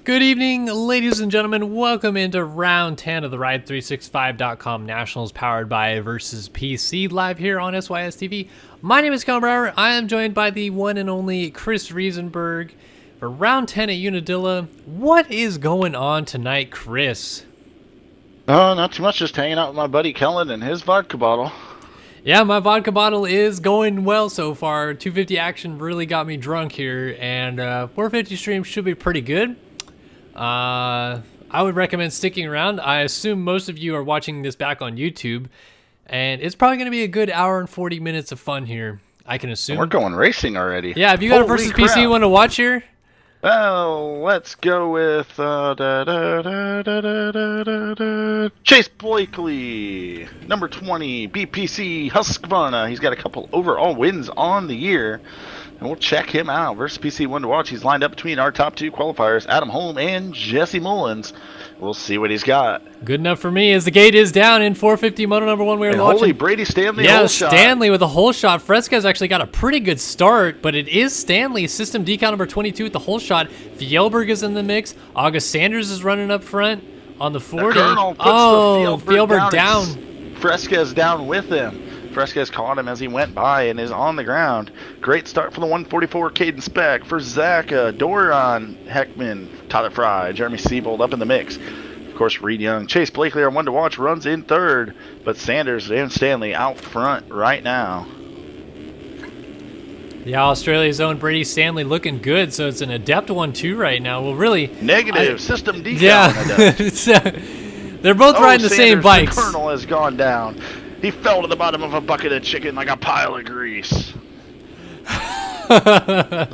Good evening, ladies and gentlemen. Welcome into round 10 of the Ride365.com Nationals powered by Versus PC live here on SYS TV. My name is Kellen Brauer. I am joined by the one and only Chris Rieseberg for round 10 at Unadilla. What is going on tonight, Chris? Oh, not too much. Just hanging out with my buddy Kellen and his vodka bottle. Yeah, my vodka bottle is going well so far. 250 action really got me drunk here, and 450 stream should be pretty good. I would recommend sticking around. I assume most of you are watching this back on YouTube, and it's probably going to be a good hour and 40 minutes of fun here, I can assume. We're going racing already. Yeah, have you got a Versus PC you want to watch here? Well, let's go with Chase Blakely, number 20, BPC Husqvarna. He's got a couple overall wins on the year, and we'll check him out. Versus PC one to watch. He's lined up between our top two qualifiers, Adam Holm and Jesse Mullins. We'll see what he's got. Good enough for me as the gate is down in 450 Moto number one. We're watching. Holy Brady Stanley, yeah, hole shot. Stanley with a hole shot. Fresca's actually got a pretty good start, but it is Stanley, system decal number 22 with the hole shot. Fjellberg is in the mix. August Sanders is running up front on the 40. Fjellberg down. Fresca's down with him. Fresca's caught him as he went by and is on the ground. Great start for the 144 Caden Speck for Zaka, Doron, Heckman, Tyler Fry, Jeremy Siebold up in the mix. Of course, Reed Young. Chase Blakely, our one to watch, runs in third, but Sanders and Stanley out front right now. Yeah, Australia's own Brady Stanley looking good, so it's an adept 1-2 right now. Well, really... Negative, system decal. Yeah, they're both riding the same bikes. The Colonel has gone down. He fell to the bottom of a bucket of chicken like a pile of grease.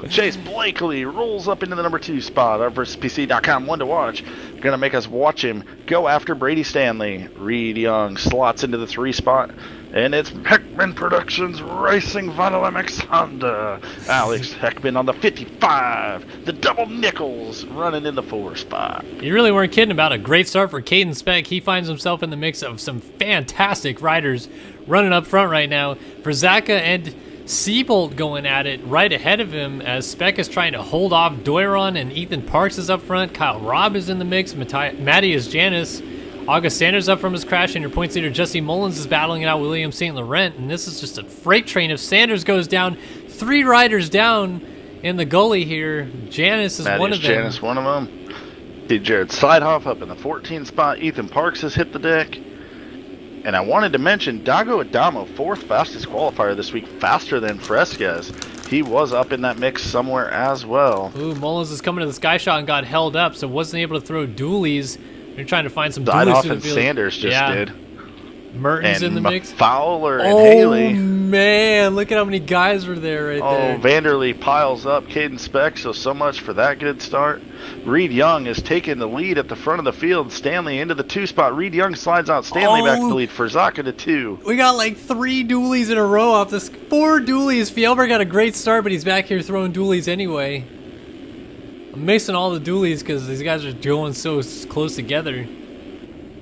Chase Blakely rolls up into the number 2 spot. Our VersusPC.com one to watch. Going to make us watch him go after Brady Stanley. Reed Young slots into the 3 spot. And it's Heckman Productions Racing Vinyl MX Honda. Alex Heckman on the 55. The double nickels running in the 4 spot. You really weren't kidding about a great start for Caden Speck. He finds himself in the mix of some fantastic riders running up front right now. For Zaka and Siebold going at it right ahead of him as Speck is trying to hold off Doiron, and Ethan Parks is up front. Kyle Robb is in the mix. Matthias Janis. August Sanders up from his crash, and your points leader Jesse Mullins is battling it out with William St. Laurent, and this is just a freight train. If Sanders goes down, 3 riders down in the gully here. Janis is one of them. Janis, one of them. See Jared Sidehoff up in the 14 spot. Ethan Parks has hit the deck. And I wanted to mention Dago Adamo, 4th fastest qualifier this week, faster than Fresquez. He was up in that mix somewhere as well. Ooh, Mullins is coming to the sky shot and got held up, so wasn't able to throw dualies. They're trying to find some dualies Sidehoff and Sanders just did. Mertens in the mix. Fowler and Haley. Oh, man. Look at how many guys were there right there. Oh, Vanderlee piles up Caden Speck, so much for that good start. Reed Young is taking the lead at the front of the field. Stanley into the 2 spot. Reed Young slides out. Stanley back to the lead for Zaka to 2. We got like 3 dualies in a row off this. 4 dualies. Fjellberg got a great start, but he's back here throwing dualies anyway. I'm mixing all the dualies because these guys are going so close together.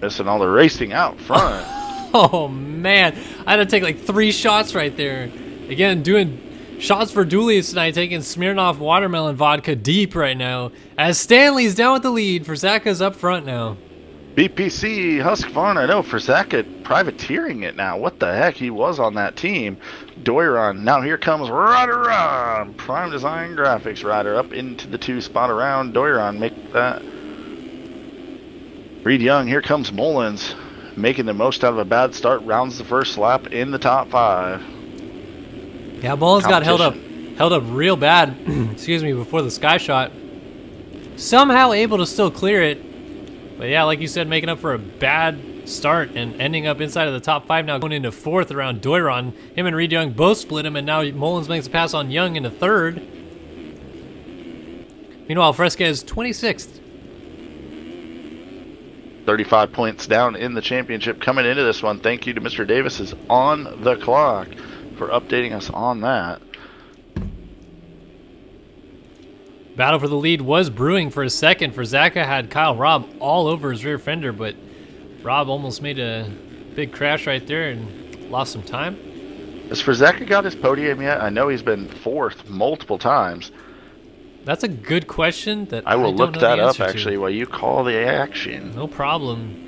Missing all the racing out front. Oh, man. I had to take like 3 shots right there. Again, doing shots for dualies tonight, taking Smirnoff watermelon vodka deep right now. As Stanley's down with the lead, for Zaka's up front now. BPC Husqvarna, no, for Zaka privateering it now. What the heck? He was on that team. Doiron. Now here comes Ryder on. Prime Design Graphics rider up into the 2 spot around Doiron. Make that. Reed Young. Here comes Mullins. Making the most out of a bad start, rounds the first lap in the top 5. Yeah, Mullins got held up real bad. Excuse me, before the sky shot. Somehow able to still clear it, but yeah, like you said, making up for a bad start and ending up inside of the top 5 now, going into 4th around Doiron. Him and Reed Young both split him, and now Mullins makes a pass on Young into 3rd. Meanwhile, Fresquez 26th. 35 points down in the championship coming into this one. Thank you to Mr. Davis is on the clock for updating us on that. Battle for the lead was brewing for a second. For Zaka had Kyle Robb all over his rear fender, but Robb almost made a big crash right there and lost some time. Has Zaka got his podium yet? I know he's been 4th multiple times. That's a good question that I will don't look know that the up answer to. actually while you call the action. No problem.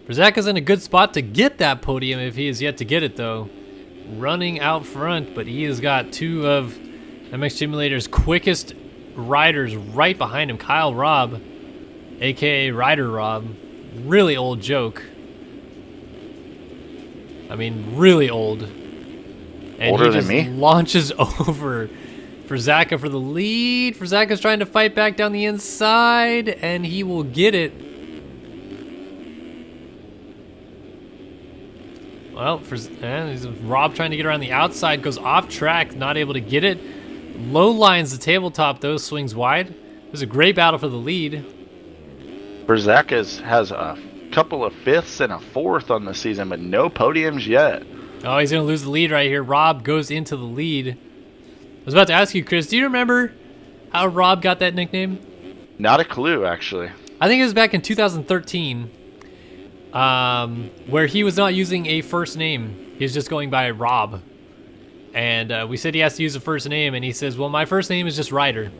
Brzaka's in a good spot to get that podium if he is yet to get it, though. Running out front, but he has got two of MX Simulator's quickest riders right behind him. Kyle Robb, a.k.a. Rider Rob. Really old joke. I mean, really old. And Older he just than me? launches over Brzaka for the lead. Brzaka's trying to fight back down the inside, and he will get it. Well, Rob trying to get around the outside, goes off track, not able to get it. Low lines the tabletop, though, swings wide. There's a great battle for the lead. Brzaka has a couple of fifths and a fourth on the season, but no podiums yet. Oh, he's going to lose the lead right here. Rob goes into the lead. I was about to ask you, Chris, do you remember how Rob got that nickname? Not a clue, actually. I think it was back in 2013. Where he was not using a first name. He was just going by Rob. And we said he has to use a first name, and he says, well, my first name is just Ryder.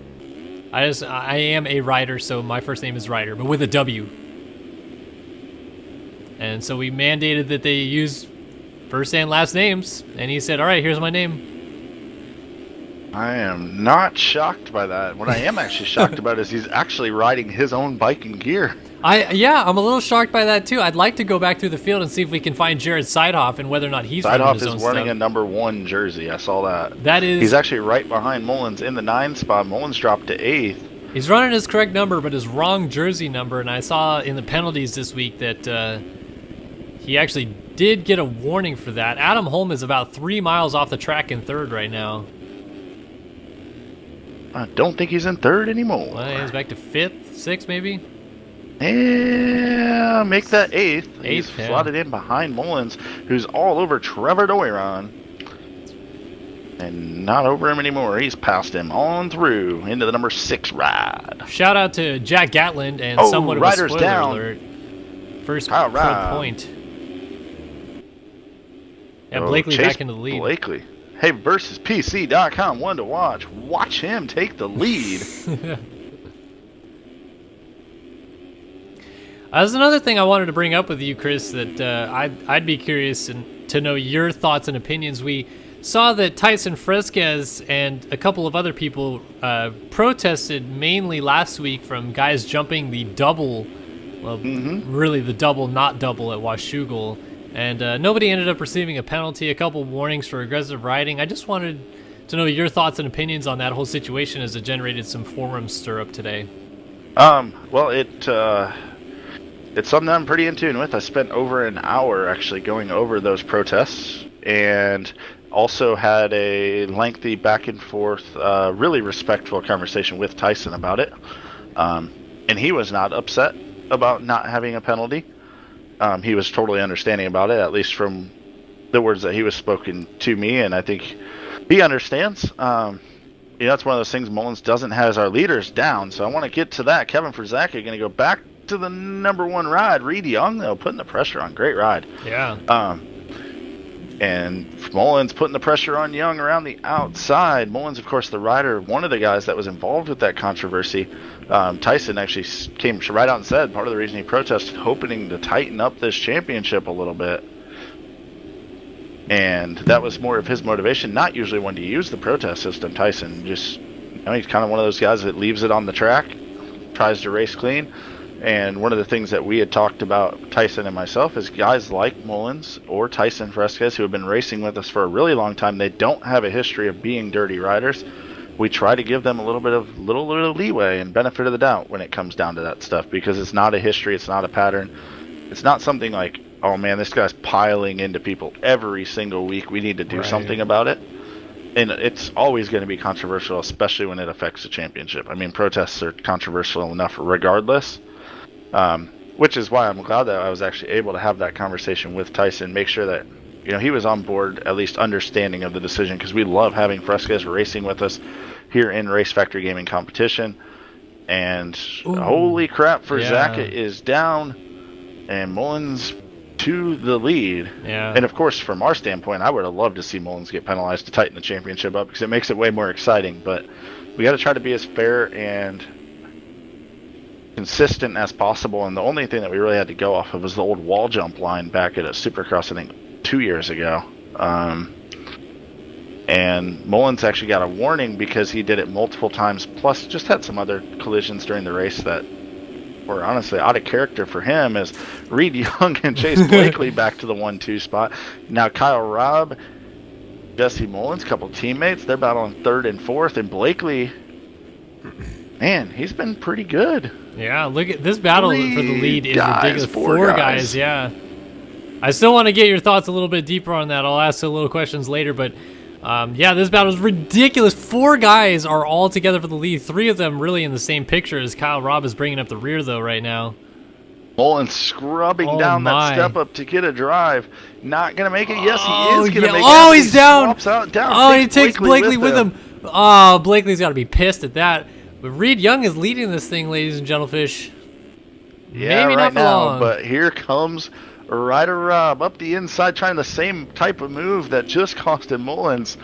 I am a Ryder, so my first name is Ryder, but with a W. And so we mandated that they use first and last names, and he said, all right, here's my name. I am not shocked by that. What I am actually shocked about is he's actually riding his own bike and gear. I'm a little shocked by that too. I'd like to go back through the field and see if we can find Jared Seidhoff and whether or not he's running his own Seidhoff is wearing stuff. a number 1 jersey. I saw that. That is. He's actually right behind Mullins in the 9 spot. Mullins dropped to 8th. He's running his correct number, but his wrong jersey number. And I saw in the penalties this week that he actually did get a warning for that. Adam Holm is about 3 miles off the track in 3rd right now. I don't think he's in 3rd anymore. Well, he's back to 5th, 6th maybe. Yeah, make that 8th. He's Yeah. slotted in behind Mullins, who's all over Trevor Doiron. And not over him anymore. He's passed him on through into the number 6 ride. Shout out to Jack Gatland and somewhat of a Ryder's spoiler down. alert. First All right. point. Yeah, Blakely Chase back into the lead. Blakely. Hey, versus PC.com, one to watch. Watch him take the lead. There's another thing I wanted to bring up with you, Chris, that I'd be curious to know your thoughts and opinions. We saw that Tyson Fresquez and a couple of other people protested mainly last week from guys jumping the double, well, really the double, not double at Washougal. And nobody ended up receiving a penalty, a couple warnings for aggressive riding. I just wanted to know your thoughts and opinions on that whole situation as it generated some forum stir-up today. Well, it's something I'm pretty in tune with. I spent over an hour actually going over those protests and also had a lengthy back and forth, really respectful conversation with Tyson about it. And he was not upset about not having a penalty. He was totally understanding about it, at least from the words that he was spoken to me, and I think he understands. That's one of those things Mullins doesn't have as our leaders down, so I want to get to that. Kevin Brzaka going to go back to the number 1 ride. Reed Young, though, putting the pressure on. Great ride. Yeah. And Mullins putting the pressure on Young around the outside. Mullins, of course, the rider, one of the guys that was involved with that controversy. Tyson actually came right out and said part of the reason he protested, hoping to tighten up this championship a little bit. And that was more of his motivation, not usually one to use the protest system. Tyson just, he's kind of one of those guys that leaves it on the track, tries to race clean. And one of the things that we had talked about, Tyson and myself, is guys like Mullins or Tyson Fresquez, who have been racing with us for a really long time, they don't have a history of being dirty riders. We try to give them a little bit of leeway and benefit of the doubt when it comes down to that stuff, because it's not a history, it's not a pattern. It's not something like, oh man, this guy's piling into people every single week, we need to do something about it. And it's always going to be controversial, especially when it affects the championship. I mean, protests are controversial enough regardless. Which is why I'm glad that I was actually able to have that conversation with Tyson, make sure that he was on board, at least understanding of the decision, because we love having Fresquez racing with us here in Race Factory Gaming Competition. And holy crap, Brzaka is down, and Mullins to the lead. Yeah. And of course, from our standpoint, I would have loved to see Mullins get penalized to tighten the championship up, because it makes it way more exciting. But we got to try to be as fair and consistent as possible. And the only thing that we really had to go off of was the old wall jump line back at a Supercross, I think 2 years ago. And Mullins actually got a warning because he did it multiple times, plus just had some other collisions during the race that were honestly out of character for him, as Reed Young and Chase Blakely back to the 1-2 spot. Now Kyle Robb, Jesse Mullins, couple teammates, they're battling 3rd and 4th, and Blakely, man, he's been pretty good. Yeah, look at this battle for the lead is ridiculous. 4 guys, yeah. I still want to get your thoughts a little bit deeper on that. I'll ask a little questions later, but yeah, this battle is ridiculous. 4 guys are all together for the lead. 3 of them really in the same picture as Kyle Robb is bringing up the rear, though, right now. Mullins scrubbing down that step up to get a drive. Not going to make it. Yes, he is going to make it. Oh, he's down. Down. He takes Blakely with him. Oh, Blakely's got to be pissed at that. But Reed Young is leading this thing, ladies and gentlefish. Yeah, Maybe right not for now, long. but here comes Ryder Robb up the inside, trying the same type of move that just costed Mullins.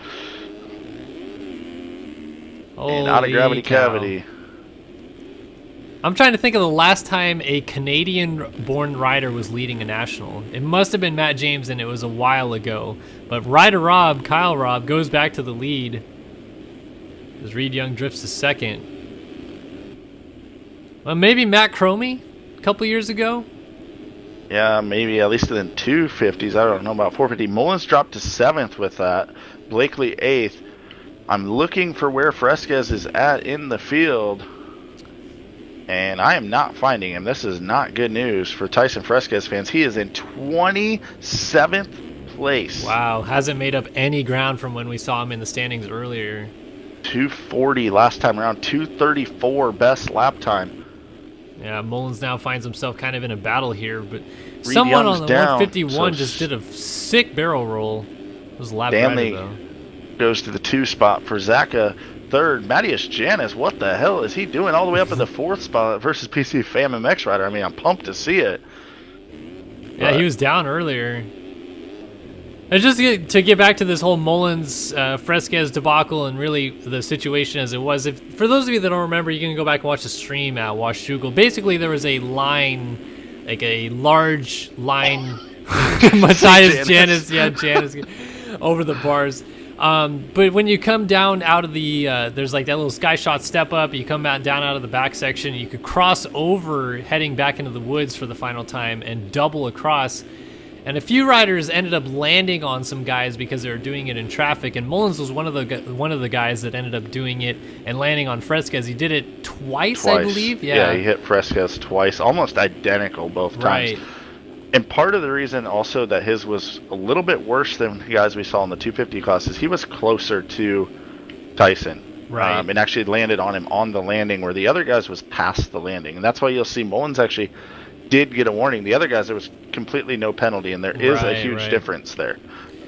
And out of gravity cavity. I'm trying to think of the last time a Canadian-born rider was leading a national. It must have been Matt James, and it was a while ago. But Ryder Robb, Kyle Robb, goes back to the lead as Reed Young drifts to 2nd. Well, maybe Matt Cromie a couple years ago. Yeah, maybe at least in 250s. I don't know about 450. Mullins dropped to 7th with that. Blakely 8th. I'm looking for where Fresquez is at in the field, and I am not finding him. This is not good news for Tyson Fresquez fans. He is in 27th place. Wow, hasn't made up any ground from when we saw him in the standings earlier. 240 last time around, 234 best lap time. Yeah, Mullins now finds himself kind of in a battle here, but Reed someone Young's on the down, 151 so just did a sick barrel roll. It was a lap Stanley rider, though. goes to the 2 spot for Zaka. 3rd, Matthias Janis. What the hell is he doing all the way up in the 4th spot versus PC Fam MX rider? I mean, I'm pumped to see it. Yeah, he was down earlier. And just to get back to this whole Mullins Fresquez debacle and really the situation as it was, for those of you that don't remember, you can go back and watch the stream at Washougal. Basically, there was a line, like a large line, Matthias Janis, Janis, over the bars. But when you come down out of the, there's like that little sky shot step up, you come down out of the back section, you could cross over heading back into the woods for the final time and double across. And a few riders ended up landing on some guys because they were doing it in traffic, and Mullins was one of the guys that ended up doing it and landing on Fresquez. He did it twice. I believe. Yeah, he hit Fresquez twice, almost identical both times. Right. And part of the reason also that his was a little bit worse than the guys we saw in the 250 class is he was closer to Tyson. Right. And actually landed on him on the landing, where the other guys was past the landing. And that's why you'll see Mullins actually did get a warning. The other guys, there was completely no penalty, and there is a huge difference there.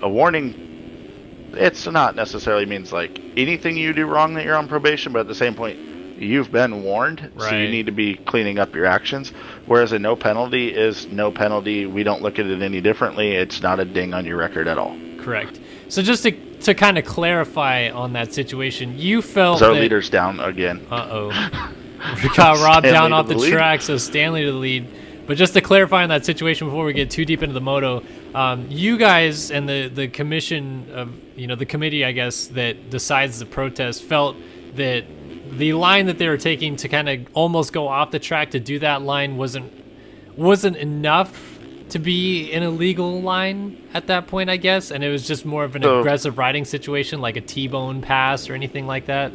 A warning, it's not necessarily means like anything you do wrong that you're on probation, but at the same point, you've been warned, so you need to be cleaning up your actions. Whereas a no penalty is no penalty. We don't look at it any differently. It's not a ding on your record at all. Correct. So just to kind of clarify on that situation, you felt our leader's down again. We got Rob down off the track, so Stanley to the lead. But just to clarify on that situation before we get too deep into the moto, you guys and the commission of, the committee, I guess, that decides the protest felt that the line that they were taking to kind of almost go off the track to do that line wasn't enough to be an illegal line at that point, I guess, and it was just more of an aggressive riding situation, like a T-bone pass or anything like that.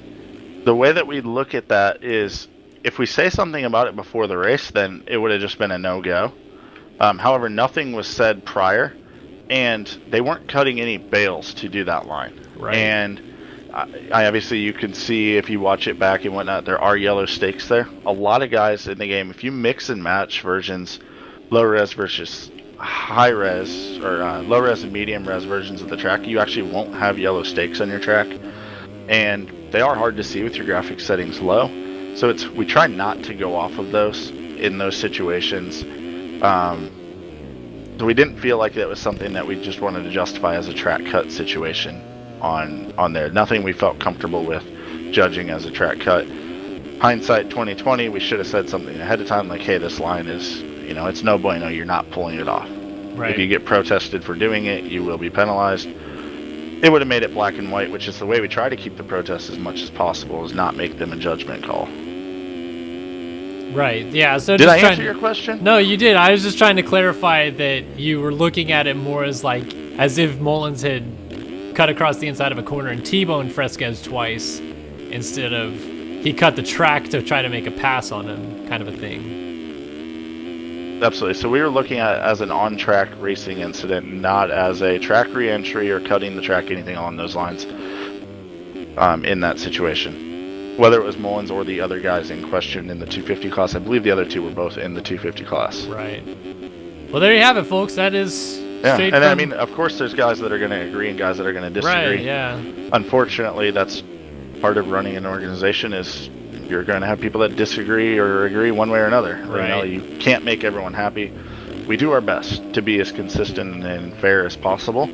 The way that we look at that is, if we say something about it before the race, then it would have just been a no-go. However, nothing was said prior, and they weren't cutting any bails to do that line. Right. And I obviously, you can see if you watch it back and whatnot, there are yellow stakes there. A lot of guys in the game, if you mix and match versions, low res versus high res, or low res and medium res versions of the track, you actually won't have yellow stakes on your track. And they are hard to see with your graphics settings low. So we try not to go off of those in those situations. So we didn't feel like that was something that we just wanted to justify as a track cut situation on there. Nothing we felt comfortable with judging as a track cut. Hindsight 2020, we should have said something ahead of time like, hey, this line is, it's no bueno, you're not pulling it off. Right. If you get protested for doing it, you will be penalized. It would have made it black and white, which is the way we try to keep the protests as much as possible, is not make them a judgment call. Right, yeah. So did I answer your question? No, you did. I was just trying to clarify that you were looking at it more as as if Mullins had cut across the inside of a corner and T-boned Fresquez twice instead of he cut the track to try to make a pass on him, kind of a thing. Absolutely. So we were looking at it as an on-track racing incident, not as a track re-entry or cutting the track, anything along those lines in that situation. Whether it was Mullins or the other guys in question in the 250 class. I believe the other two were both in the 250 class. Right. Well, there you have it, folks. That is straight and from... I mean, of course there's guys that are going to agree and guys that are going to disagree. Right, yeah. Unfortunately, that's part of running an organization is you're going to have people that disagree or agree one way or another. Right. You can't make everyone happy. We do our best to be as consistent and fair as possible.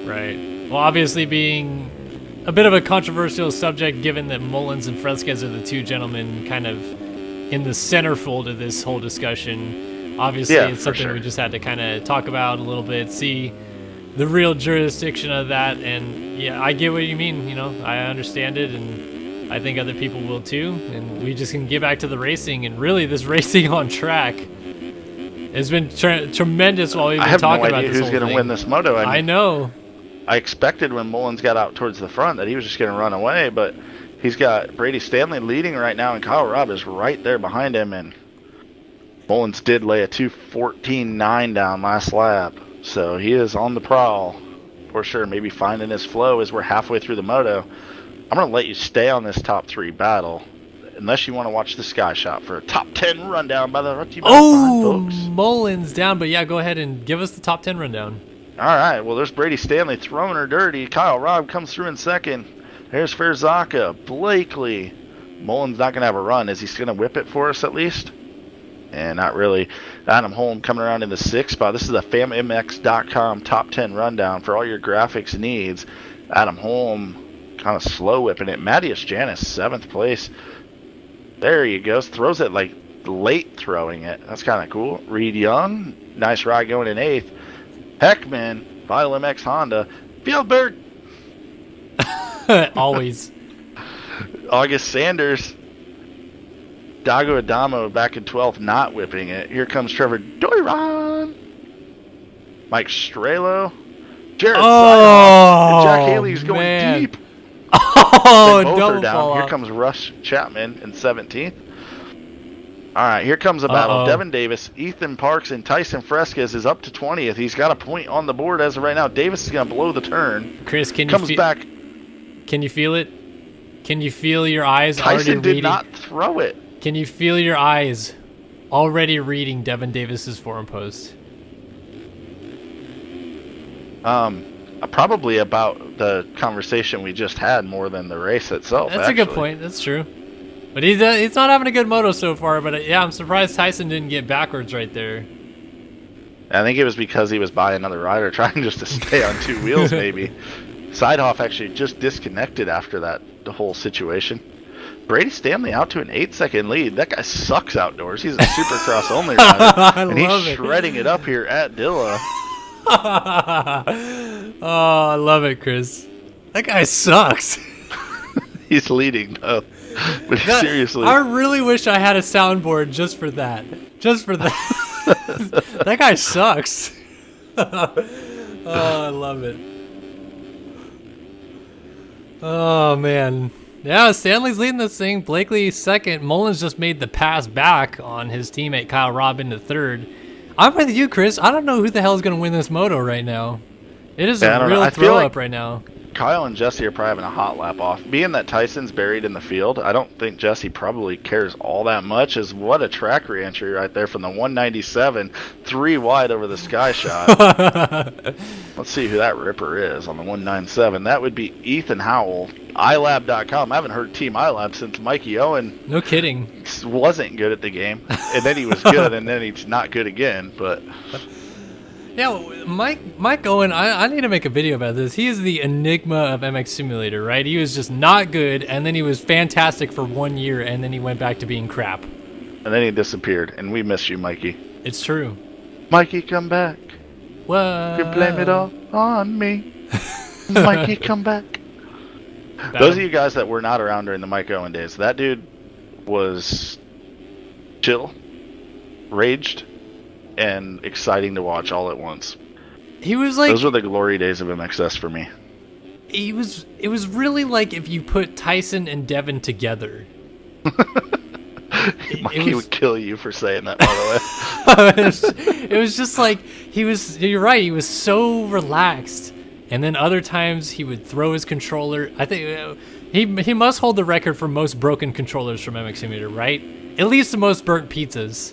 Right. Well, obviously being a bit of a controversial subject given that Mullins and Fresquez are the two gentlemen kind of in the centerfold of this whole discussion. Obviously, it's something we just had to kind of talk about a little bit, see the real jurisdiction of that. And yeah, I get what you mean. I understand it, and I think other people will too, and we just can get back to the racing. And really, this racing on track has been tremendous while we've been talking about this. I have no idea who's going to win this moto. I know. I expected when Mullins got out towards the front that he was just going to run away, but he's got Brady Stanley leading right now, and Kyle Robb is right there behind him. And Mullins did lay a 2:14.9 down last lap, so he is on the prowl for sure. Maybe finding his flow as we're halfway through the moto. I'm going to let you stay on this top 3 battle, unless you want to watch the Sky Shot for a top 10 rundown by the folks. Mullins down, but yeah, go ahead and give us the top 10 rundown. All right, well, there's Brady Stanley throwing her dirty. Kyle Robb comes through in second. There's Farzaka, Blakely. Mullins not going to have a run. Is he going to whip it for us at least? And not really. Adam Holm coming around in the 6th spot. This is the FamMX.com top 10 rundown for all your graphics needs. Adam Holm kind of slow whipping it. Matthias Janis, 7th place. There he goes. Throws it late throwing it. That's kind of cool. Reed Young, nice ride going in 8th. Heckman, Vital MX Honda. Fieldberg. Always. August Sanders. Dago Adamo back in 12th, not whipping it. Here comes Trevor Doiron. Mike Strelo. Jared Seidoff. And Jack Haley's going deep. Oh, both double are down. fall Here off. comes Russ Chapman in 17th. All right, here comes a battle. Devin Davis, Ethan Parks, and Tyson Fresquez is up to 20th. He's got a point on the board as of right now. Davis is going to blow the turn. Chris, comes back. Can you feel it? Can you feel your eyes Tyson already reading? did not throw it. Can you feel your eyes already reading Devin Davis's forum post? Probably about the conversation we just had more than the race itself. That's a good point. That's true. But he's not having a good moto so far. But yeah, I'm surprised Tyson didn't get backwards right there. I think it was because he was by another rider trying just to stay on 2 wheels maybe. Seidoff actually just disconnected after the whole situation. Brady Stanley out to an 8-second lead. That guy sucks outdoors. He's a Supercross only rider. And he's shredding it up here at Dilla. Oh, I love it, Chris. That guy sucks. He's leading though. But seriously, I really wish I had a soundboard just for that. Just for that. That guy sucks. Oh, I love it. Oh, man. Yeah, Stanley's leading this thing. Blakely second. Mullins just made the pass back on his teammate Kyle Robb into 3rd. I'm with you, Chris. I don't know who the hell is going to win this moto right now. It is a real throw-up right now. Kyle and Jesse are probably having a hot lap off. Being that Tyson's buried in the field, I don't think Jesse probably cares all that much. What a track re-entry right there from the 197, 3 wide over the Sky Shot. Let's see who that ripper is on the 197. That would be Ethan Howell, iLab.com. I haven't heard Team iLab since Mikey Owen. No kidding. Wasn't good at the game. And then he was good, and then he's not good again. But Yeah, Mike Owen, I need to make a video about this. He is the enigma of MX Simulator, right? He was just not good, and then he was fantastic for 1 year, and then he went back to being crap. And then he disappeared, and we miss you, Mikey. It's true. Mikey, come back. Whoa. You blame it all on me. Mikey, come back. Those of you guys that were not around during the Mike Owen days, that dude was chill, raged, and exciting to watch all at once. He was like... Those were the glory days of MXS for me. It was really like if you put Tyson and Devin together. Mikey would kill you for saying that, by the way. It was just like, you're right, he was so relaxed. And then other times he would throw his controller. I think he must hold the record for most broken controllers from MX Simulator, right? At least the most burnt pizzas.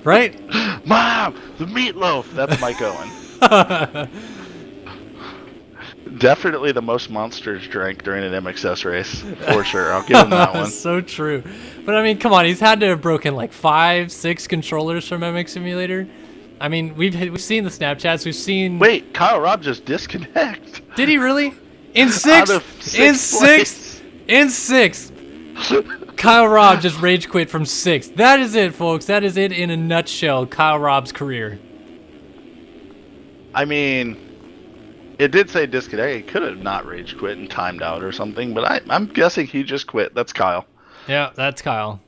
Right? Mom, the meatloaf. That's Mike Owen. Definitely the most monsters drank during an MXS race, for sure. I'll give him that one. So true. But I mean, come on, he's had to have broken like 5-6 controllers from MX Simulator. I mean, we've seen the Snapchats. We've seen. Wait, Kyle Robb just disconnect. Did he really? In sixth. In sixth. Kyle Robb just rage quit from 6th. That is it, folks. That is it in a nutshell. Kyle Robb's career. I mean, it did say disconnect. He could have not rage quit and timed out or something, but I'm guessing he just quit. That's Kyle. Yeah, that's Kyle.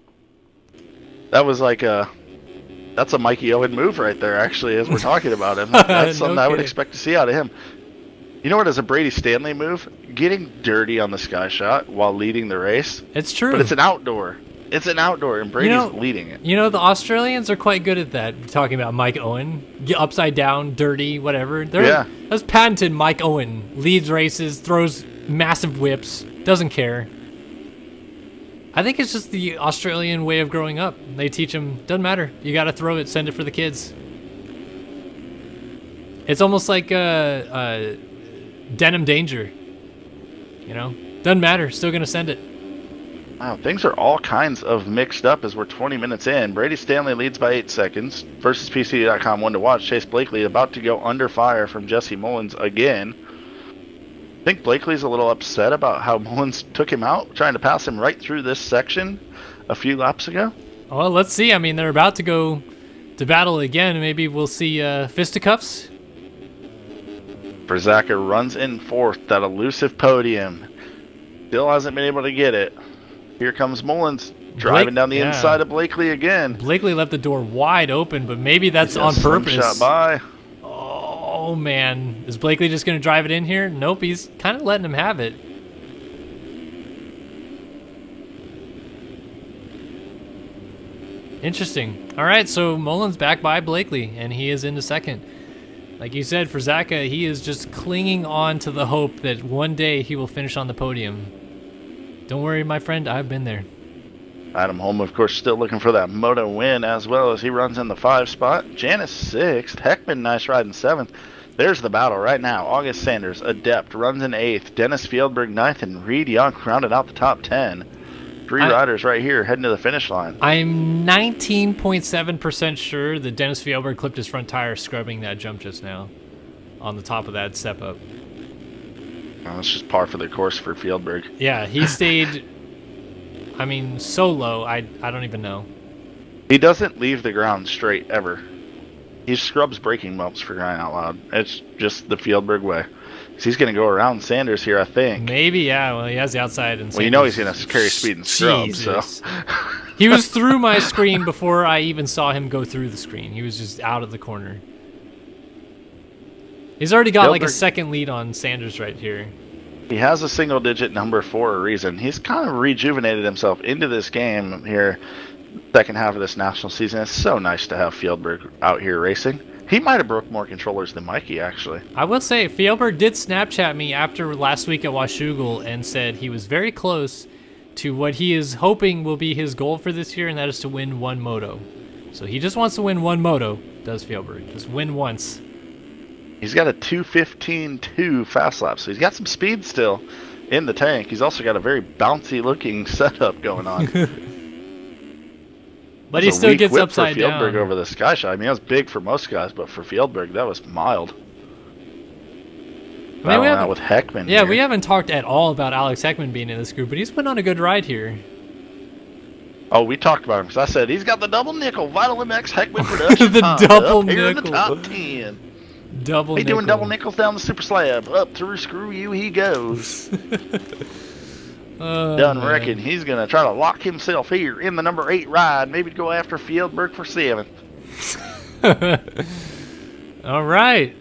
That was like that's a Mikey Owen move right there, actually, as we're talking about him. That's something I would expect to see out of him. You know what, as a Brady Stanley move? Getting dirty on the sky shot while leading the race. It's true. But it's an outdoor. It's an outdoor, and Brady's leading it. You know, the Australians are quite good at that, talking about Mike Owen. Upside down, dirty, whatever. That's patented Mike Owen. Leads races, throws massive whips, doesn't care. I think it's just the Australian way of growing up. They teach them, doesn't matter. You got to throw it, send it for the kids. It's almost like denim danger. You know, doesn't matter. Still going to send it. Wow, things are all kinds of mixed up as we're 20 minutes in. Brady Stanley leads by 8 seconds. Versus PC.com, one to watch. Chase Blakely about to go under fire from Jesse Mullins again. I think Blakely's a little upset about how Mullins took him out, trying to pass him right through this section a few laps ago. Well, let's see. I mean, they're about to go to battle again. Maybe we'll see fisticuffs. Brzaka runs in 4th, that elusive podium. Still hasn't been able to get it. Here comes Mullins driving down the inside of Blakely again. Blakely left the door wide open, but maybe that's on purpose. Shot by. Oh, man. Is Blakely just going to drive it in here? Nope, he's kind of letting him have it. Interesting. All right, so Mullins back by Blakely, and he is into 2nd. Like you said, for Zaka, he is just clinging on to the hope that one day he will finish on the podium. Don't worry, my friend, I've been there. Adam Holm, of course, still looking for that Moto win as well as he runs in the 5 spot. Janice 6th. Heckman, nice ride in 7th. There's the battle right now. August Sanders, adept, runs in 8th. Dennis Fieldberg 9th, and Reed Young rounded out the top 10. 3 riders right here heading to the finish line. I'm 19.7% sure that Dennis Fieldberg clipped his front tire scrubbing that jump just now on the top of that step up. Well, it's just par for the course for Fieldberg. Yeah, he stayed, I mean, so low, I don't even know. He doesn't leave the ground straight ever. He scrubs braking bumps, for crying out loud. It's just the Fieldberg way. He's going to go around Sanders here, I think. Maybe, yeah. Well, he has the outside. And well, you know he's going to carry speed and scrub, so. He was through my screen before I even saw him go through the screen. He was just out of the corner. He's already got like a 2nd lead on Sanders right here. He has a single-digit number for a reason. He's kind of rejuvenated himself into this game here, 2nd half of this national season. It's so nice to have Fieldberg out here racing. He might have broke more controllers than Mikey, actually. I will say, Fieldberg did Snapchat me after last week at Washougal and said he was very close to what he is hoping will be his goal for this year, and that is to win 1 moto. So he just wants to win 1 moto, does Fieldberg. Just win once. He's got a 2:15.2 fast lap, so he's got some speed still in the tank. He's also got a very bouncy-looking setup going on. But he still gets upside for Fieldberg down. over the sky shot. I mean, that was big for most guys, but for Fieldberg, that was mild. Battling out with Heckman. Yeah, here. we haven't talked at all about Alex Heckman being in this group, but he's putting on a good ride here. Oh, we talked about him because I said he's got the double nickel Vital MX Heckman production. The double up here in nickel. the top 10. Double He nickel. doing double nickels down the super slab. Up through screw you he goes. Done reckon he's going to try to lock himself here in the number 8 ride. Maybe go after Fieldberg for 7th. All right.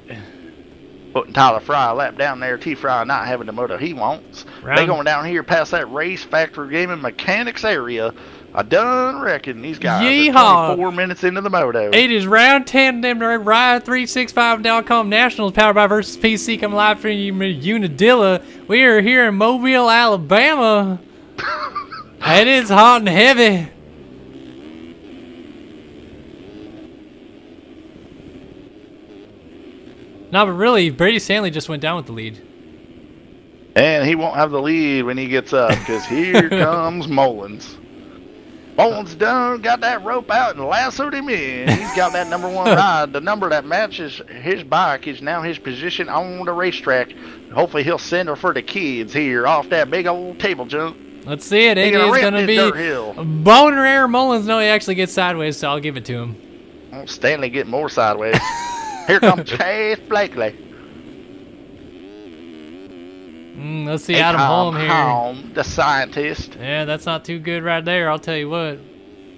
Putting Tyler Fry a lap down there. T-Fry not having the moto he wants. They going down here past that race factory gaming mechanics area. I done reckon these guys are 24 minutes into the moto. It is round 10 of the Ride365.com Nationals powered by Versus PC. Come live from Unadilla. We are here in Mobile, Alabama. And it's hot and heavy. No, but really, Brady Stanley just went down with the lead. And he won't have the lead when he gets up because here comes Mullins. Mullins done got that rope out and lassoed him in. He's got that number 1 ride. The number that matches his bike is now his position on the racetrack. Hopefully he'll send her for the kids here off that big old table jump. Let's see it. It is going to be Boner Air Mullins. No, he actually gets sideways, so I'll give it to him. Oh, Stanley getting more sideways. Here comes Chase Blakely. Let's see Adam Holm here. Holm, the scientist. Yeah, that's not too good right there, I'll tell you what.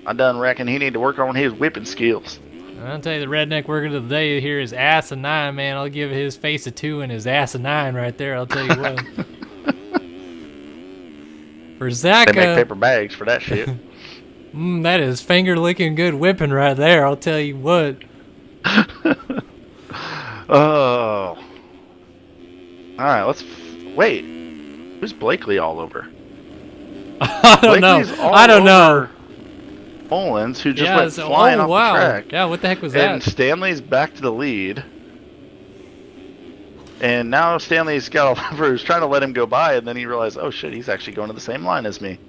I done reckon he need to work on his whipping skills. I'll tell you, the redneck worker of the day here is asinine, man. I'll give his face a 2 and his asinine right there, I'll tell you what. For Zaka. They make paper bags for that shit. That is finger-licking good whipping right there, I'll tell you what. Oh. Alright, let's... Wait. Who's Blakely all over? I don't know. Mullins, who just went flying off the track. Yeah, what the heck was that? And Stanley's back to the lead. And now Stanley's got a lever who's trying to let him go by, and then he realized, oh shit, he's actually going to the same line as me.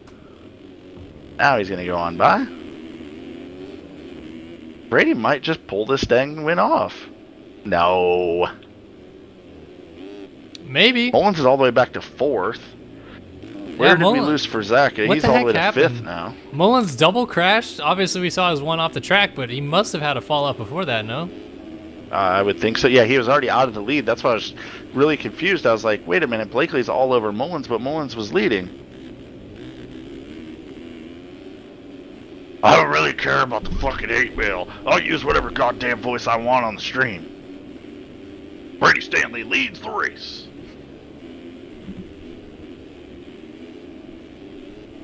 Now he's going to go on by. Brady might just pull this dang win off. No. Maybe. Mullins is all the way back to 4th. Where did we lose for Zaka? He's all the way to 5th now. Mullins double crashed. Obviously, we saw his one off the track, but he must have had a fall off before that, no? I would think so. Yeah, he was already out of the lead. That's why I was really confused. I was like, wait a minute, Blakely's all over Mullins, but Mullins was leading. I don't really care about the fucking 8-wheel. I'll use whatever goddamn voice I want on the stream. Brady Stanley leads the race.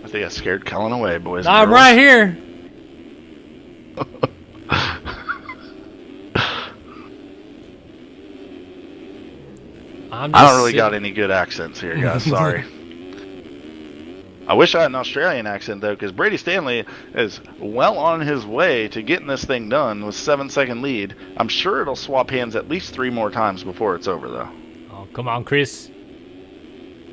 I think I scared Kellen away, boys. I'm right here. I don't really got any good accents here, guys. Sorry. I wish I had an Australian accent, though, because Brady Stanley is well on his way to getting this thing done with 7-second lead. I'm sure it'll swap hands at least 3 more times before it's over, though. Oh, come on, Chris.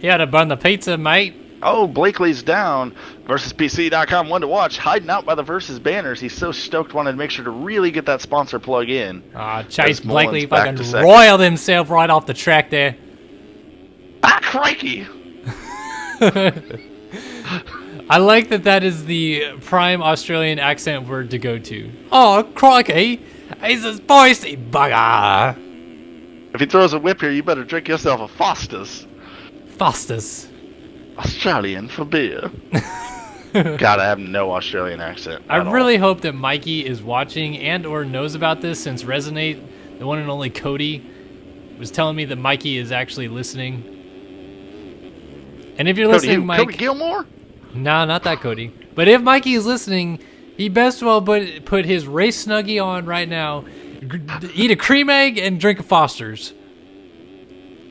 You had to burn the pizza, mate. Oh, Blakely's down. VersusPC.com, one to watch. Hiding out by the Versus banners. He's so stoked, wanted to make sure to really get that sponsor plug in. Chase Blakely fucking roiled himself right off the track there. Ah, crikey! I like that is the prime Australian accent word to go to. Oh, crikey! He's a spicy bugger! If he throws a whip here, you better drink yourself a Foster's. Foster's. Australian for beer. God, I have no Australian accent. I really hope that Mikey is watching and or knows about this, since Resonate, the one and only Cody, was telling me that Mikey is actually listening. And if you're listening, Mike... Cody Gilmore? No, not that Cody. But if Mikey is listening, he best well put his race snuggie on right now, eat a cream egg, and drink a Foster's.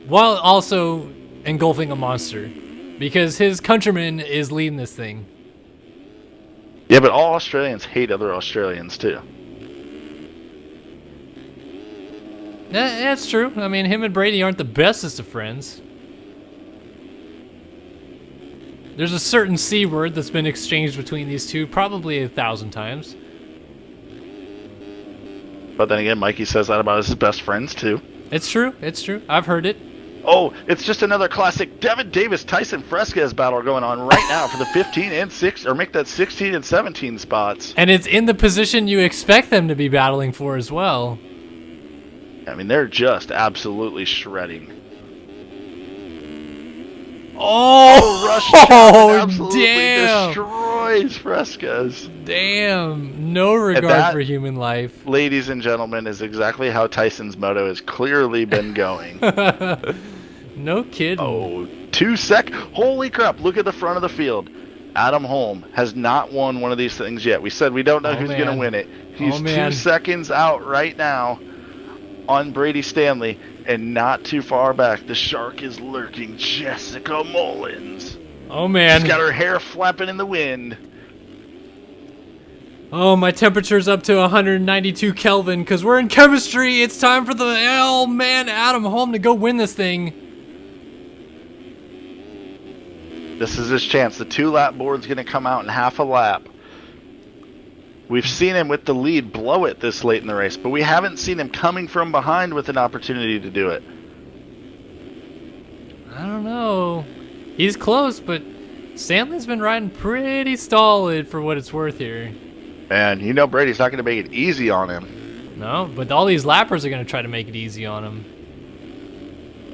While also engulfing a monster. Because his countryman is leading this thing. Yeah, but all Australians hate other Australians, too. That's true. I mean, him and Brady aren't the bestest of friends. There's a certain C word that's been exchanged between these two probably 1,000 times. But then again, Mikey says that about his best friends, too. It's true. It's true. I've heard it. Oh, it's just another classic Devin Davis-Tyson Fresquez battle going on right now for the 15 and 6, or make that 16 and 17 spots. And it's in the position you expect them to be battling for as well. I mean, they're just absolutely shredding. Oh, absolutely damn. destroys Fresquez. Damn. No regard for human life. Ladies and gentlemen, is exactly how Tyson's moto has clearly been going. No kidding. Oh, 2 sec. Holy crap. Look at the front of the field. Adam Holm has not won one of these things yet. We said we don't know who's going to win it. He's 2 seconds out right now on Brady Stanley. And not too far back, the shark is lurking. Jessica Mullins. Oh, man. She's got her hair flapping in the wind. Oh, my temperature's up to 192 Kelvin because we're in chemistry. It's time for the man Adam Holm to go win this thing. This is his chance. The 2-lap board's going to come out in half a lap. We've seen him with the lead blow it this late in the race, but we haven't seen him coming from behind with an opportunity to do it. I don't know. He's close, but Stanley's been riding pretty solid for what it's worth here. And you know Brady's not going to make it easy on him. No, but all these lappers are going to try to make it easy on him.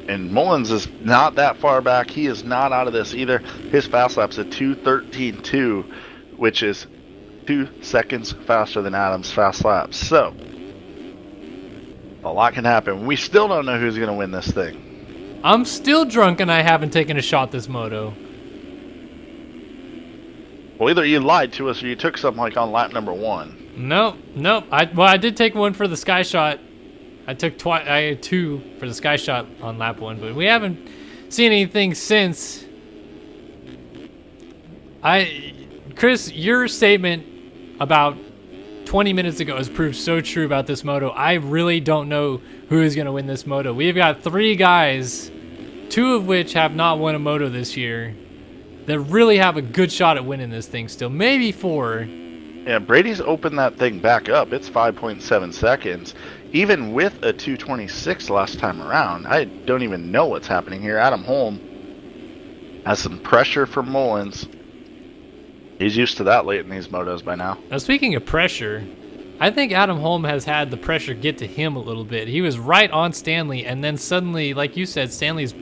And Mullins is not that far back. He is not out of this either. His fast lap's a 2:13.2, which is 2 seconds faster than Adam's fast lap. So, a lot can happen. We still don't know who's going to win this thing. I'm still drunk and I haven't taken a shot this moto. Well, either you lied to us or you took something like on lap number 1. Nope. I did take one for the sky shot. I had 2 for the sky shot on lap 1, but we haven't seen anything since. Chris, your statement about 20 minutes ago has proved so true about this moto. I really don't know who is going to win this moto. We've got 3 guys, 2 of which have not won a moto this year, that really have a good shot at winning this thing still. Maybe 4. Yeah, Brady's opened that thing back up. It's 5.7 seconds. Even with a 2:26 last time around, I don't even know what's happening here. Adam Holm has some pressure from Mullins. He's used to that late in these motos by now. Now, speaking of pressure, I think Adam Holm has had the pressure get to him a little bit. He was right on Stanley, and then suddenly, like you said, Stanley's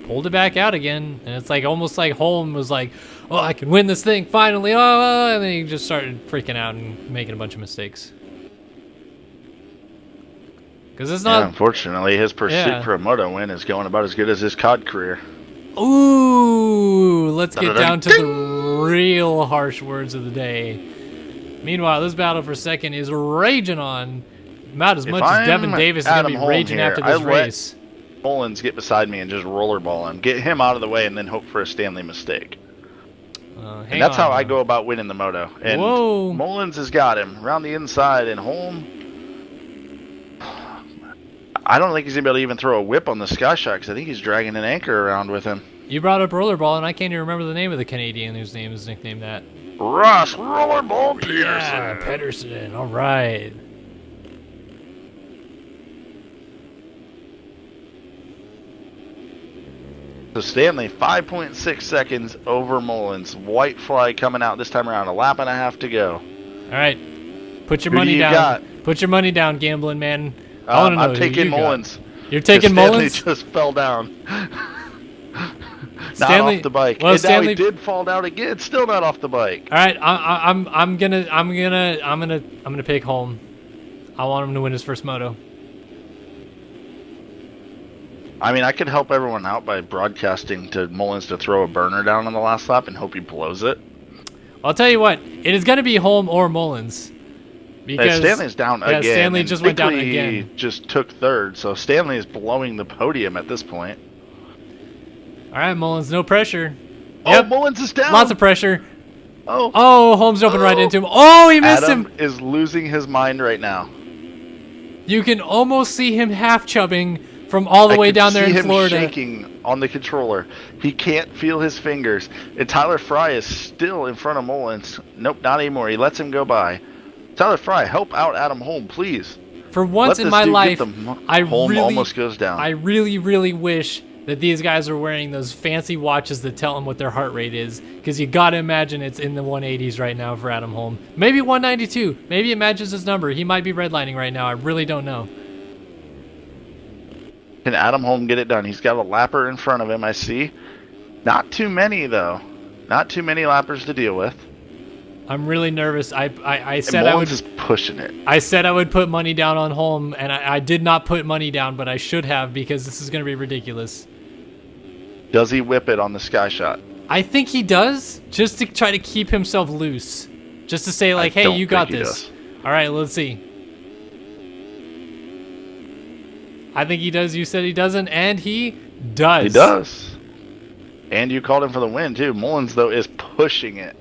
pulled it back out again. And it's like almost like Holm was like, oh, I can win this thing finally. Oh, and then he just started freaking out and making a bunch of mistakes. Because it's not. Yeah, unfortunately, his pursuit for a moto win is going about as good as his COD career. Ooh, let's get down to the real harsh words of the day. Meanwhile, this battle for second is raging on. About as much as Devin Davis is going to be raging after this race. Mullins get beside me and just rollerball him. Get him out of the way and then hope for a Stanley mistake. And that's how I go about winning the moto. And Mullins has got him around the inside, and Holm, I don't think he's going to be able to even throw a whip on the Sky Shot because I think he's dragging an anchor around with him. You brought up Rollerball, and I can't even remember the name of the Canadian whose name is nicknamed that. Ross Rollerball Peterson. Yeah, Pedersen. All right. So Stanley, 5.6 seconds over Mullins. White flag coming out this time around. A lap and a half to go. All right. Put your money down. Put your money down, gambling man. I'm taking Mullins. You're taking Mullins? Stanley just fell down. Stanley, not off the bike. Well, and Stanley, now he did fall down again. Still not off the bike. All right, I'm gonna pick Holm. I want him to win his first moto. I mean, I could help everyone out by broadcasting to Mullins to throw a burner down on the last lap and hope he blows it. I'll tell you what, it is going to be Holm or Mullins. Because Stanley's down again. Stanley just went down again. He just took third, so Stanley is blowing the podium at this point. All right, Mullins, no pressure. Oh, Mullins is down. Lots of pressure. Oh, Holmes jumping right into him. Oh, he missed him. Is losing his mind right now. You can almost see him half chubbing from all the I way could down there see in him Florida. shaking on the controller. He can't feel his fingers. And Tyler Fry is still in front of Mullins. Nope, not anymore. He lets him go by. Tyler Fry, help out Adam Holm, please. For once in my life, Holm almost goes down. I really wish that these guys are wearing those fancy watches that tell them what their heart rate is, because you got to imagine it's in the 180s right now for Adam Holm. Maybe 192. Maybe it matches his number. He might be redlining right now. I really don't know. Can Adam Holm get it done? He's got a lapper in front of him, I see. Not too many, though. Not too many lappers to deal with. I'm really nervous. I said and I would just pushing it. I said I would put money down on Holm, and I did not put money down, but I should have, because this is going to be ridiculous. Does he whip it on the sky shot? I think he does, just to try to keep himself loose. Just to say, like, hey, you got this. All right, let's see. I think he does. You said he doesn't, and he does. He does. And you called him for the win, too. Mullins, though, is pushing it.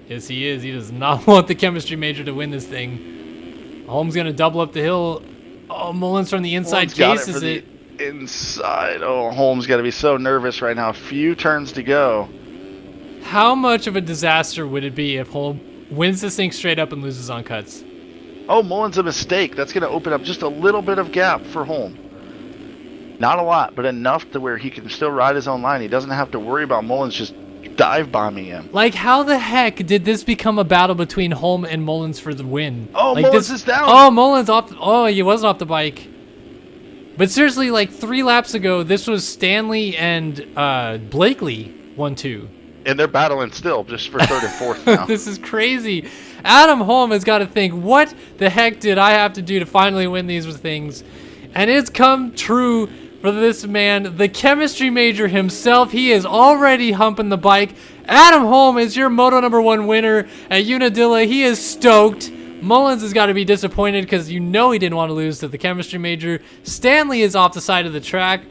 Yes, he is. He does not want the chemistry major to win this thing. Holm's going to double up the hill. Oh, Mullins from the inside chases it. Inside. Oh, Holm's got to be so nervous right now. A few turns to go. How much of a disaster would it be if Holm wins this thing straight up and loses on cuts? Oh, Mullins a mistake. That's going to open up just a little bit of gap for Holm. Not a lot, but enough to where he can still ride his own line. He doesn't have to worry about Mullins just dive bombing him. Like, how the heck did this become a battle between Holm and Mullins for the win? Oh, like Mullins is down. Oh, Mullins off. Oh, he wasn't off the bike. But seriously, like 3 laps ago, this was Stanley and Blakely 1-2. And they're battling still, just for third and fourth now. This is crazy. Adam Holm has got to think, what the heck did I have to do to finally win these things? And it's come true for this man, the chemistry major himself. He is already humping the bike. Adam Holm is your Moto #1 winner at Unadilla. He is stoked. Mullins has got to be disappointed, because you know he didn't want to lose to the chemistry major. Stanley is off the side of the track.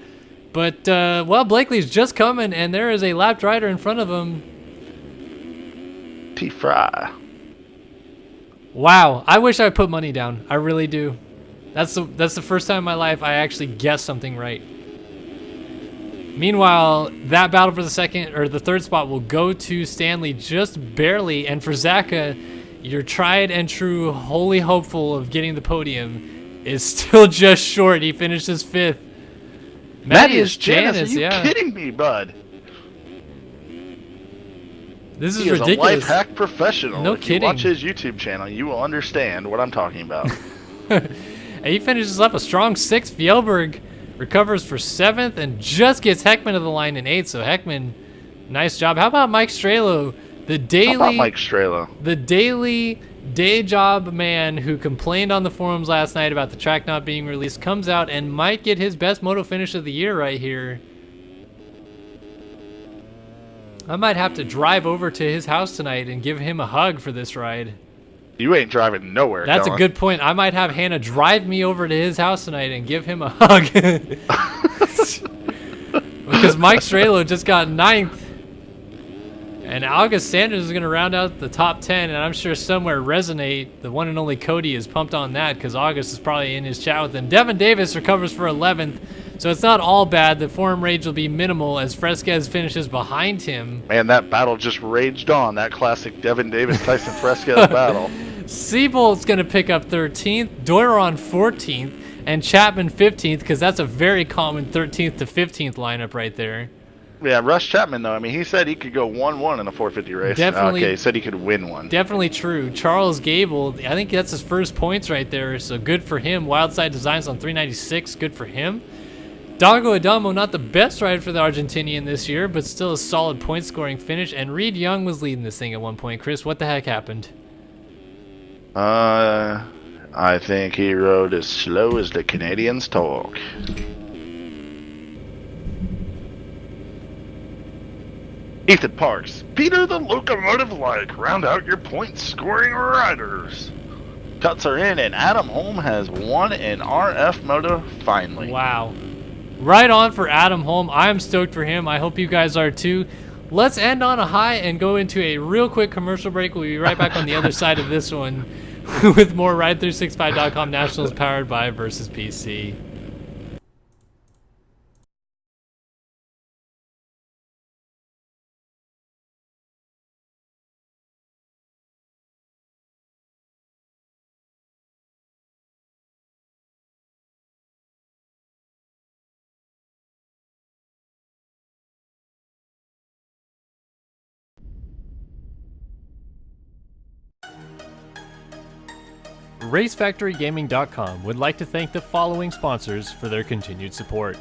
But, well, Blakely's just coming, and there is a lapped rider in front of him. T-Fry. Wow, I wish I put money down. I really do. That's the first time in my life I actually guessed something right. Meanwhile, that battle for the third spot will go to Stanley just barely, and for Zaka, your tried and true holy hopeful of getting the podium is still just short. He finishes 5th. Mattias Janus, are you kidding me, bud? This is ridiculous. ridiculous. He is a life hack professional. No if kidding. you watch his YouTube channel, you will understand what I'm talking about. And he finishes up a strong 6th. Fjellberg recovers for 7th and just gets Heckman to the line in 8th. So Heckman, nice job. How about Mike Strelo? The daily day job man who complained on the forums last night about the track not being released comes out and might get his best moto finish of the year right here. I might have to drive over to his house tonight and give him a hug for this ride. You ain't driving nowhere, That's Kellen. a good point. I might have Hannah drive me over to his house tonight and give him a hug. Because Mike Strelo just got 9th. And August Sanders is going to round out the top 10, and I'm sure somewhere Resonate, the one and only Cody, is pumped on that, because August is probably in his chat with him. Devin Davis recovers for 11th, so it's not all bad. The form rage will be minimal as Fresquez finishes behind him. Man, that battle just raged on, that classic Devin Davis-Tyson Fresquez battle. Seabolt's going to pick up 13th, Doiron 14th, and Chapman 15th, because that's a very common 13th to 15th lineup right there. Yeah, Rush Chapman, though, I mean, he said he could go 1-1 in a 450 race. Definitely. Okay, he said he could win one. Definitely true. Charles Gable, I think that's his first points right there, so good for him. Wildside Designs on 396, good for him. Dago Adamo, not the best rider for the Argentinian this year, but still a solid point-scoring finish. And Reed Young was leading this thing at one point. Chris, what the heck happened? I think he rode as slow as the Canadians talk. Ethan Parks, Peter the Locomotive-like, round out your point-scoring riders. Cuts are in, and Adam Holm has won an RF Moto finally. Wow. Right on for Adam Holm. I'm stoked for him. I hope you guys are too. Let's end on a high and go into a real quick commercial break. We'll be right back on the other side of this one with more Ride365.com Nationals powered by Versus PC. RaceFactoryGaming.com would like to thank the following sponsors for their continued support.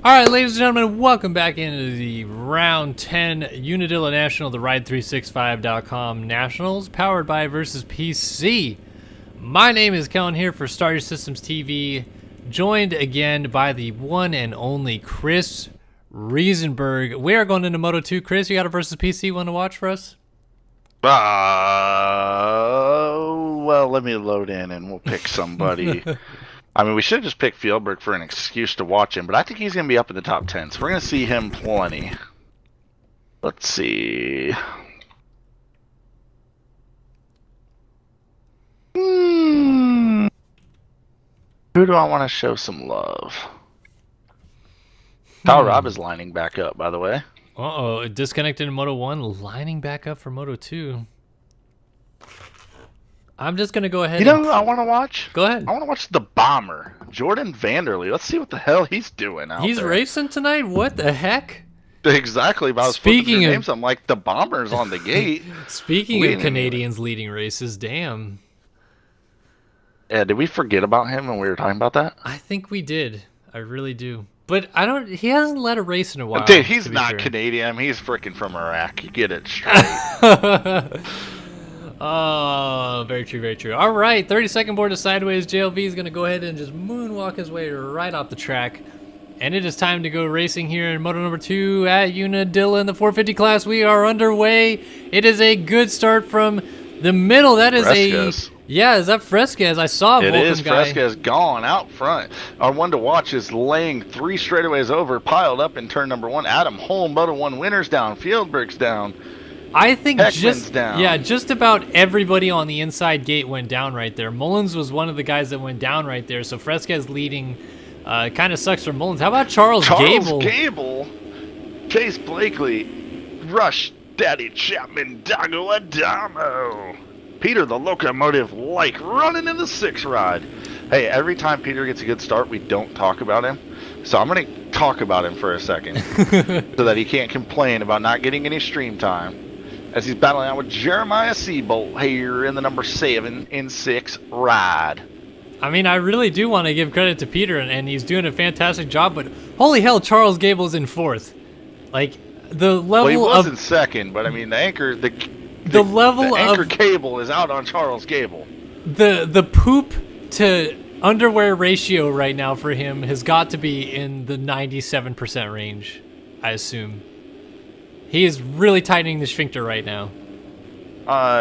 All right, ladies and gentlemen, welcome back into the round 10 Unadilla National, the Ride365.com Nationals, powered by Versus PC. My name is Kellen here for Star Your Systems TV, joined again by the one and only Chris Rieseberg. We are going into Moto 2. Chris, you got a Versus PC one to watch for us? Well, let me load in and we'll pick somebody. I mean, we should have just picked Fjellberg for an excuse to watch him, but I think he's going to be up in the top 10, so we're going to see him plenty. Let's see. Who do I want to show some love? Kyle Robb is lining back up, by the way. Uh-oh, disconnected in Moto 1, lining back up for Moto 2. I'm just going to go ahead You know who I want to watch? Go ahead. I want to watch the Bomber, Jordan Vanderlee. Let's see what the hell he's doing out He's there. racing tonight? What the heck? Exactly. But I was flipping through names. I'm like, the Bomber's on the gate. Speaking of Canadians leading races, damn. Yeah, did we forget about him when we were talking about that? I think we did. I really do. But he hasn't led a race in a while. Dude, he's not Canadian. He's freaking from Iraq. You get it straight. Oh, very true, very true. All right, 32nd board of sideways. JLV is going to go ahead and just moonwalk his way right off the track. And it is time to go racing here in Moto number 2 at Unadilla in the 450 class. We are underway. It is a good start from the middle. That is Fresquez. Is that Fresquez? I saw a Vulcan guy. It is Fresquez gone out front. Our one to watch is laying 3 straightaways over, piled up in turn number 1. Adam Holm, Moto 1 winners down. Fieldberg's down. I think Heckman's down. just about everybody on the inside gate went down right there. Mullins was one of the guys that went down right there. So Fresquez leading kind of sucks for Mullins. How about Charles Gable? Chase Blakely, Rush, Daddy Chapman, Dago Adamo. Peter the Locomotive Like running in the 6 ride. Hey, every time Peter gets a good start, we don't talk about him. So I'm going to talk about him for a second so that he can't complain about not getting any stream time. As he's battling out with Jeremiah Seabolt here in the number 7 in 6 ride. I mean, I really do want to give credit to Peter, and he's doing a fantastic job, but holy hell, Charles Gable's in 4th. Like, the level Well, he was in 2nd, but I mean, the anchor cable is out on Charles Gable. The poop to underwear ratio right now for him has got to be in the 97% range, I assume. He is really tightening the sphincter right now.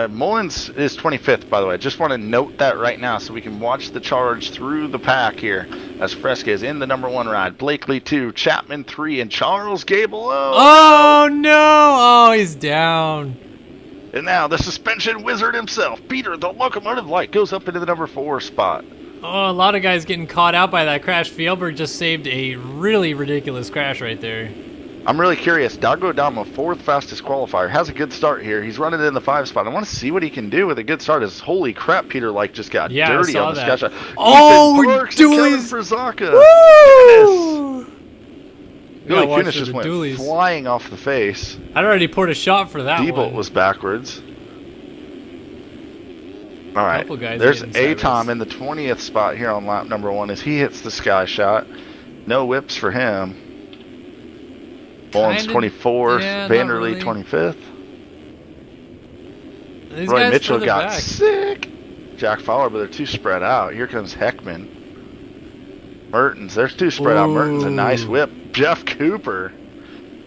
Mullins is 25th, by the way. Just want to note that right now so we can watch the charge through the pack here as Fresquez in the number 1 ride. Blakely 2, Chapman 3, and Charles Gable. Oh no! Oh, he's down. And now the suspension wizard himself, Peter the Locomotive Light, goes up into the number 4 spot. Oh, a lot of guys getting caught out by that crash. Fjellberg just saved a really ridiculous crash right there. I'm really curious. Dago Adamo, 4th fastest qualifier, has a good start here. He's running in the 5 spot. I want to see what he can do with a good start. Holy crap, Peter just got dirty on the sky shot. Oh, Kellen for Zaka. Billy Kunis just went flying off the face. I'd already poured a shot for that D-Bolt one. was backwards. All right, there's Atom in the 20th spot here on lap number 1 as he hits the sky shot. No whips for him. Mullins 24th, Vanderlee 25th. Roy Mitchell got sick. Jack Fowler, but they're too spread out. Here comes Heckman. Mertens, there's 2 spread out. Mertens, a nice whip. Jeff Cooper.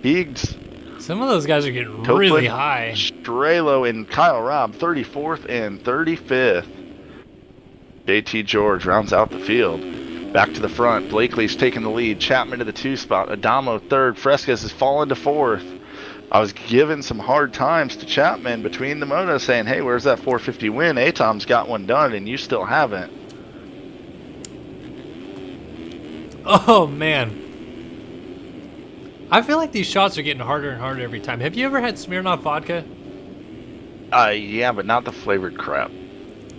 Higgs. Some of those guys are getting really high. Strelo and Kyle Robb, 34th and 35th. JT George rounds out the field. Back to the front. Blakely's taking the lead. Chapman to the 2 spot. Adamo 3rd. Fresquez has fallen to 4th. I was giving some hard times to Chapman between the motos saying, hey, where's that 450 win? Atom's got one done and you still haven't. Oh, man. I feel like these shots are getting harder and harder every time. Have you ever had Smirnoff vodka? Yeah, but not the flavored crap.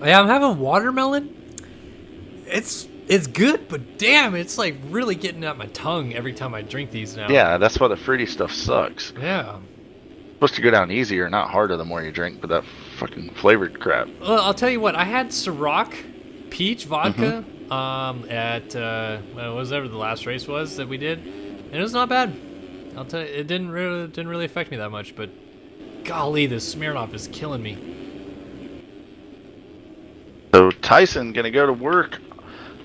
Yeah, I'm having watermelon. It's good, but damn, it's like really getting out my tongue every time I drink these now. Yeah, that's why the fruity stuff sucks. Yeah. It's supposed to go down easier, not harder the more you drink, but that fucking flavored crap. Well, I'll tell you what, I had Ciroc peach vodka at whatever the last race was that we did, and it was not bad. I'll tell you, it didn't really affect me that much, but golly, this Smirnoff is killing me. So Tyson gonna go to work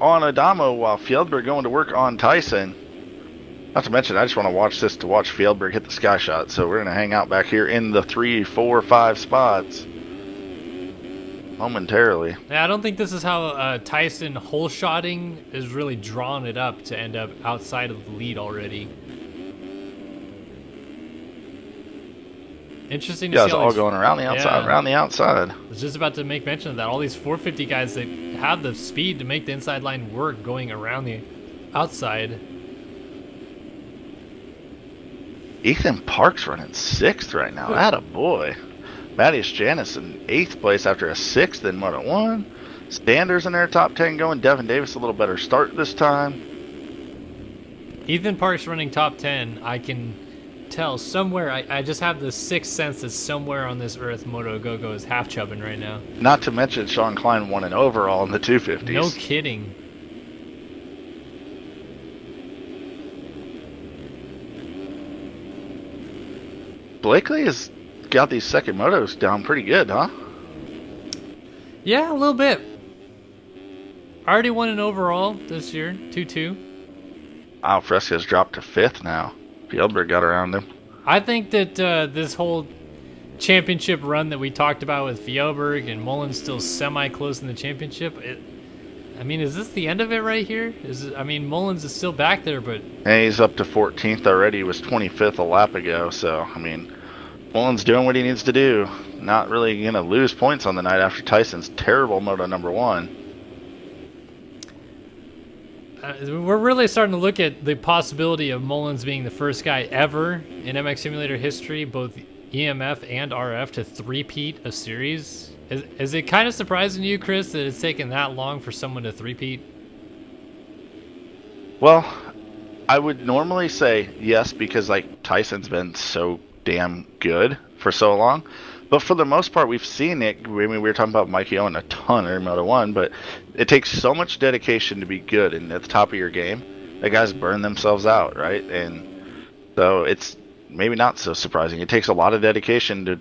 on Adamo while Fjellberg going to work on Tyson. Not to mention, I just want to watch this to watch Fjellberg hit the sky shot. So we're gonna hang out back here in the 3, 4, 5 spots momentarily. Yeah, I don't think this is how Tyson hole shotting is really drawn it up to end up outside of the lead already. Interesting to see it's all going around the outside, around the outside. I was just about to make mention of that. All these 450 guys that have the speed to make the inside line work going around the outside. Ethan Park's running 6th right now. Atta boy. Mattias Janis in 8th place after a 6th in Moto 1. Standers in their top 10 going. Devin Davis a little better start this time. Ethan Park's running top 10. I can tell somewhere. I just have the sixth sense that somewhere on this earth Moto Go-Go is half chubbing right now. Not to mention Sean Klein won an overall in the 250s. No kidding. Blakely has got these second motos down pretty good, huh? Yeah, a little bit. Already won an overall this year, 2-2. Wow, Fresca's dropped to 5th now. Fjellberg got around him. I think that this whole championship run that we talked about with Fjellberg and Mullins still semi-close in the championship, I mean, is this the end of it right here? I mean, Mullins is still back there, but... And he's up to 14th already. He was 25th a lap ago, so, I mean, Mullins doing what he needs to do. Not really going to lose points on the night after Tyson's terrible Moto number 1. We're really starting to look at the possibility of Mullins being the first guy ever in MX Simulator history, both EMF and RF, to three-peat a series. Is it kind of surprising to you, Chris, that it's taken that long for someone to three-peat? Well, I would normally say yes, because like Tyson's been so damn good for so long. But for the most part, we've seen it. I mean, we were talking about Mikey Owen a ton in Moto 1, but it takes so much dedication to be good and at the top of your game. The guys burn themselves out, right? And so it's maybe not so surprising. It takes a lot of dedication to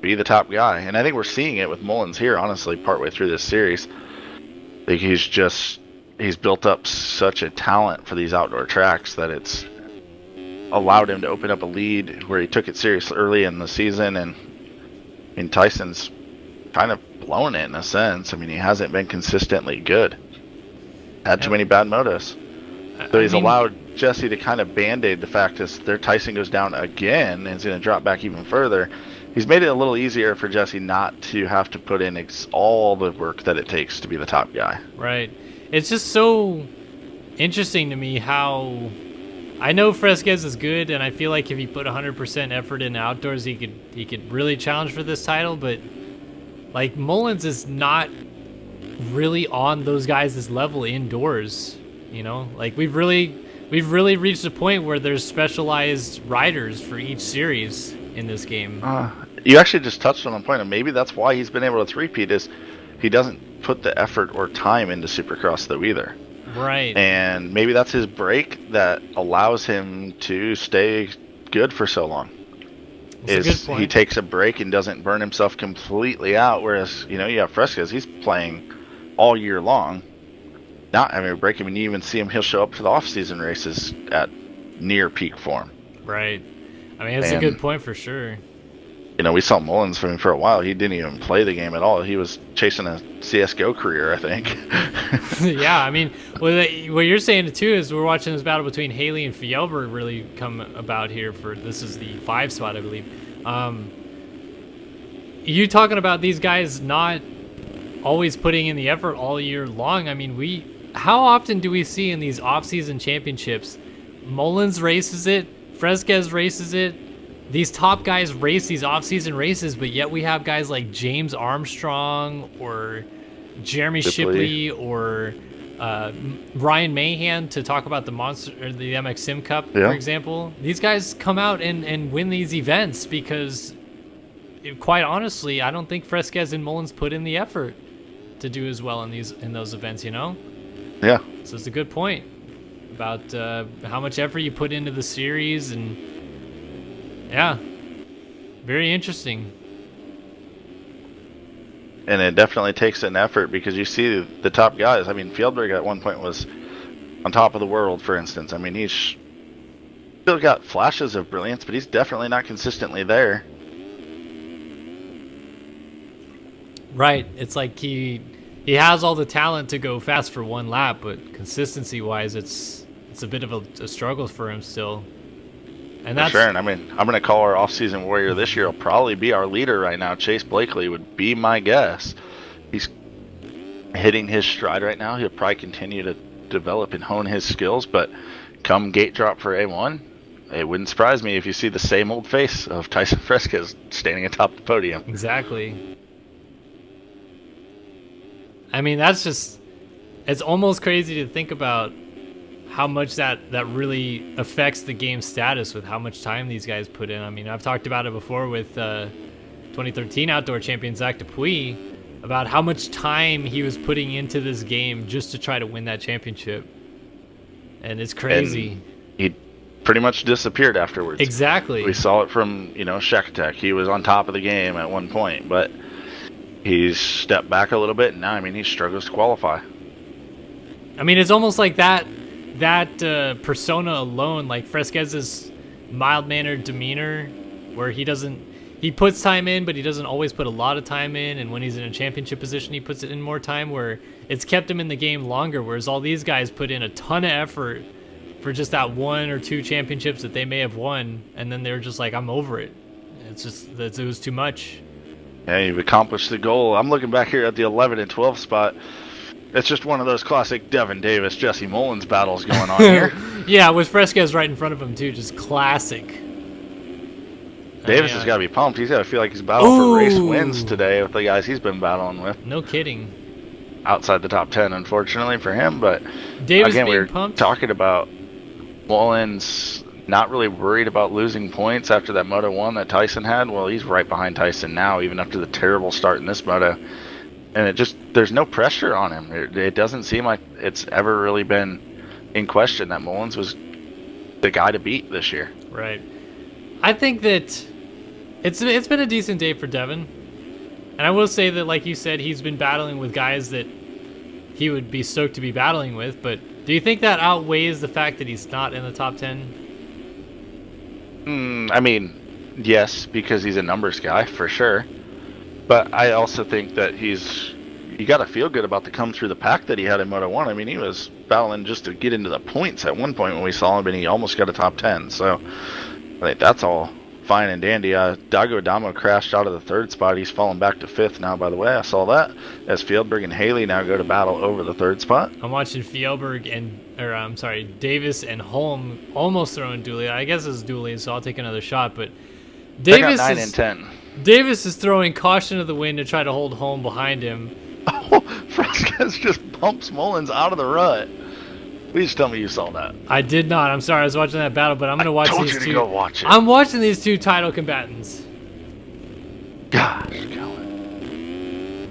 be the top guy. And I think we're seeing it with Mullins here, honestly, partway through this series. I think he's built up such a talent for these outdoor tracks that it's allowed him to open up a lead where he took it serious early in the season. And I mean, Tyson's kind of blown it in a sense. I mean, he hasn't been consistently good. Had too many bad motos. So he's allowed Jesse to kind of band-aid the fact that their Tyson goes down again and is going to drop back even further. He's made it a little easier for Jesse not to have to put in all the work that it takes to be the top guy. Right. It's just so interesting to me how... I know Fresquez is good, and I feel like if he put 100% effort in outdoors, he could really challenge for this title. But like Mullins is not really on those guys' level indoors. You know, like we've really reached a point where there's specialized riders for each series in this game. You actually just touched on a point, and maybe that's why he's been able to three-peat is he doesn't put the effort or time into Supercross though either. Right. And maybe that's his break that allows him to stay good for so long. That's a good point. He takes a break and doesn't burn himself completely out, whereas, you know, you have Fresquez, he's playing all year long, not having a break. I mean, you even see him, he'll show up for the off-season races at near peak form. Right. I mean, that's a good point for sure. You know, we saw Mullins for a while. He didn't even play the game at all. He was chasing a CSGO career, I think. Yeah, I mean, what you're saying too is we're watching this battle between Haley and Fjellberg really come about here for this is the 5 spot, I believe. You talking about these guys not always putting in the effort all year long. I mean, how often do we see in these off-season championships, Mullins races it, Fresquez races it, these top guys race these off-season races, but yet we have guys like James Armstrong or Jeremy Shipley or Ryan Mahan to talk about the the MX Sim Cup, for example. These guys come out and win these events because, quite honestly, I don't think Fresquez and Mullins put in the effort to do as well in those events, you know? Yeah. So it's a good point about how much effort you put into the series and... Yeah, very interesting. And it definitely takes an effort because you see the top guys. I mean, Fjellberg at one point was on top of the world, for instance. I mean, he's still got flashes of brilliance, but he's definitely not consistently there. Right. It's like he has all the talent to go fast for one lap, but consistency-wise, it's a bit of a struggle for him still. And that's sure. And I mean, I'm going to call our off-season warrior this year. He'll probably be our leader right now. Chase Blakely would be my guess. He's hitting his stride right now. He'll probably continue to develop and hone his skills. But come gate drop for A1, it wouldn't surprise me if you see the same old face of Tyson Fresquez standing atop the podium. Exactly. I mean, that's just, it's almost crazy to think about how much that really affects the game's status with how much time these guys put in. I mean, I've talked about it before with 2013 outdoor champion Zach Dupuis about how much time he was putting into this game just to try to win that championship. And it's crazy. And he pretty much disappeared afterwards. Exactly. We saw it from, Shekatek. He was on top of the game at one point, but he's stepped back a little bit, and now, he struggles to qualify. I mean, it's almost like that persona alone, like Fresquez's mild-mannered demeanor, where he puts time in, but he doesn't always put a lot of time in, and when he's in a championship position, he puts it in more time, where it's kept him in the game longer, whereas all these guys put in a ton of effort for just that 1 or 2 championships that they may have won, and then they're just like, I'm over it. It was too much. Yeah, you've accomplished the goal. I'm looking back here at the 11 and 12 spot. It's just one of those classic Devin Davis, Jesse Mullins battles going on here. Yeah, with Fresquez right in front of him, too. Just classic. Davis has got to be pumped. He's got to feel like he's battling for race wins today with the guys he's been battling with. No kidding. Outside the top 10, unfortunately, for him. But Davis again, we were pumped. talking about Mullins not really worried about losing points after that Moto 1 that Tyson had. Well, he's right behind Tyson now, even after the terrible start in this Moto. And there's no pressure on him. It doesn't seem like it's ever really been in question that Mullins was the guy to beat this year. Right. I think that it's been a decent day for Devin. And I will say that, like you said, he's been battling with guys that he would be stoked to be battling with. But do you think that outweighs the fact that he's not in the top 10? I mean, yes, because he's a numbers guy, for sure. But I also think that you got to feel good about the come through the pack that he had in Moto 1. I mean, he was battling just to get into the points at one point when we saw him, and he almost got a top 10. So I think that's all fine and dandy. Dago Adamo crashed out of the 3rd spot. He's fallen back to 5th now, by the way. I saw that. As Fieldberg and Haley now go to battle over the 3rd spot. I'm watching Fieldberg Davis and Holm almost throwing Dooley. I guess it's Dooley, so I'll take another shot. But Davis 9 and 10. Davis is throwing caution to the wind to try to hold Holm behind him. Oh, Fresquez just bumps Mullins out of the rut. Please tell me you saw that. I did not. I'm sorry. I was watching that battle, but I'm going to watch these two. I told you to go watch it. I'm watching these two title combatants. Gosh, Kellen.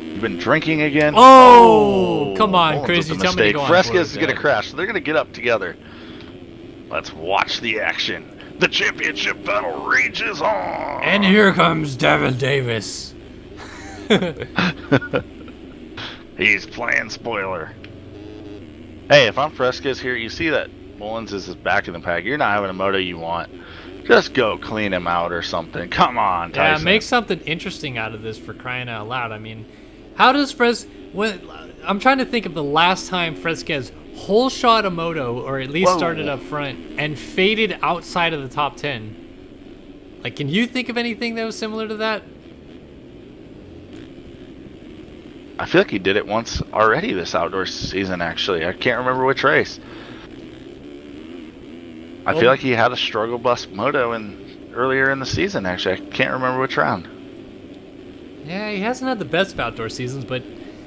You've been drinking again? Oh, come on, Mullins crazy. with a Tell me to mistake. go on. Fresquez is going to crash, so they're going to get up together. Let's watch the action. The championship battle rages on. And here comes Devin Davis. He's playing spoiler. Hey, if I'm Fresquez here, you see that Mullins is back in the pack. You're not having a moto you want. Just go clean him out or something. Come on, Tyson. Yeah, make something interesting out of this, for crying out loud. I mean, how does I'm trying to think of the last time Fresquez whole shot a moto, or at least started up front, and faded outside of the top 10. Like, can you think of anything that was similar to that? I feel like he did it once already this outdoor season, actually. I can't remember which race. I feel like he had a struggle bus moto earlier in the season, actually. I can't remember which round. Yeah, he hasn't had the best of outdoor seasons, but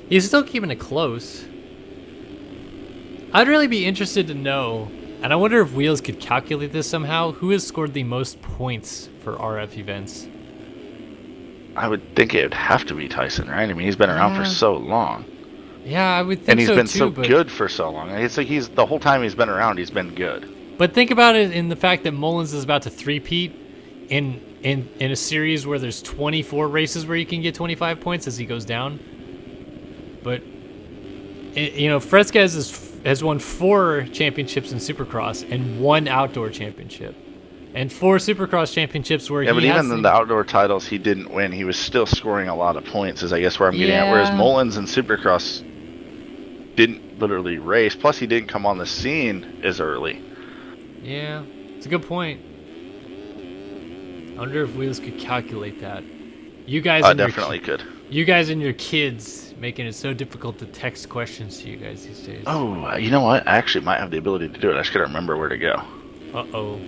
he's still keeping it close. I'd really be interested to know, and I wonder if Wheels could calculate this somehow, who has scored the most points for RF events? I would think it would have to be Tyson, right? I mean, he's been around for so long. Yeah, I would think so, and he's been too, so good for so long. It's like the whole time he's been around, he's been good. But think about it in the fact that Mullins is about to three-peat in a series where there's 24 races where you can get 25 points as he goes down. But, Fresquez has won 4 championships in Supercross and 1 outdoor championship. And 4 Supercross championships where but even in the outdoor titles he didn't win, he was still scoring a lot of points, is I guess where I'm getting at. Whereas Mullins in Supercross didn't literally race. Plus, he didn't come on the scene as early. Yeah, it's a good point. I wonder if Wheels could calculate that. You guys definitely could. You guys and your kids making it so difficult to text questions to you guys these days. Oh, you know what? I actually might have the ability to do it. I just gotta remember where to go. Uh-oh.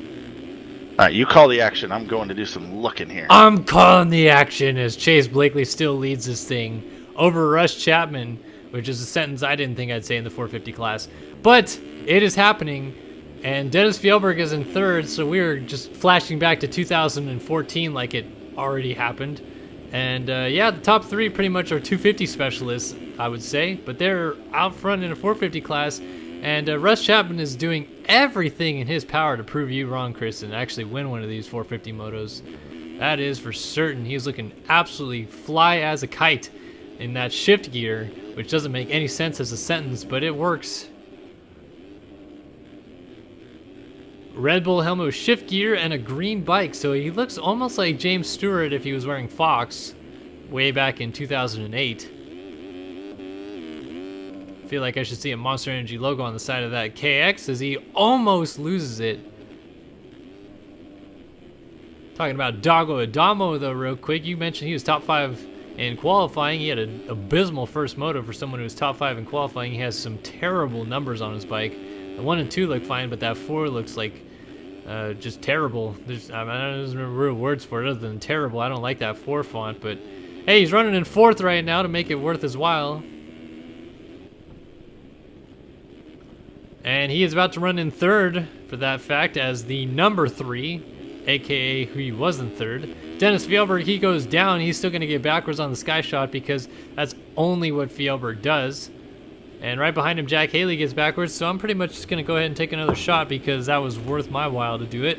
Alright, you call the action. I'm going to do some looking here. I'm calling the action as Chase Blakely still leads this thing over Russ Chapman, which is a sentence I didn't think I'd say in the 450 class. But it is happening, and Dennis Fjellberg is in third, so we're just flashing back to 2014 like it already happened. And yeah, the top three pretty much are 250 specialists, I would say, but they're out front in a 450 class. And Russ Chapman is doing everything in his power to prove you wrong, Chris, and actually win one of these 450 motos. That is for certain. He's looking absolutely fly as a kite in that shift gear, which doesn't make any sense as a sentence, but it works. Red Bull helmet, shift gear, and a green bike, so he looks almost like James Stewart if he was wearing Fox way back in 2008. Feel like I should see a Monster Energy logo on the side of that KX as he almost loses it. Talking about Dago Adamo though real quick, you mentioned he was top 5 in qualifying. He had an abysmal first moto for someone who was top 5 in qualifying. He has some terrible numbers on his bike. The 1 and 2 look fine, but that 4 looks like just terrible. There's no real words for it other than terrible. I don't like that 4 font, but hey, he's running in 4th right now to make it worth his while. And he is about to run in 3rd for that fact as the number 3, aka who he was in 3rd. Dennis Fjellberg, he goes down. He's still going to get backwards on the sky shot because that's only what Fjellberg does. And right behind him, Jack Haley gets backwards. So I'm pretty much just going to go ahead and take another shot because that was worth my while to do it.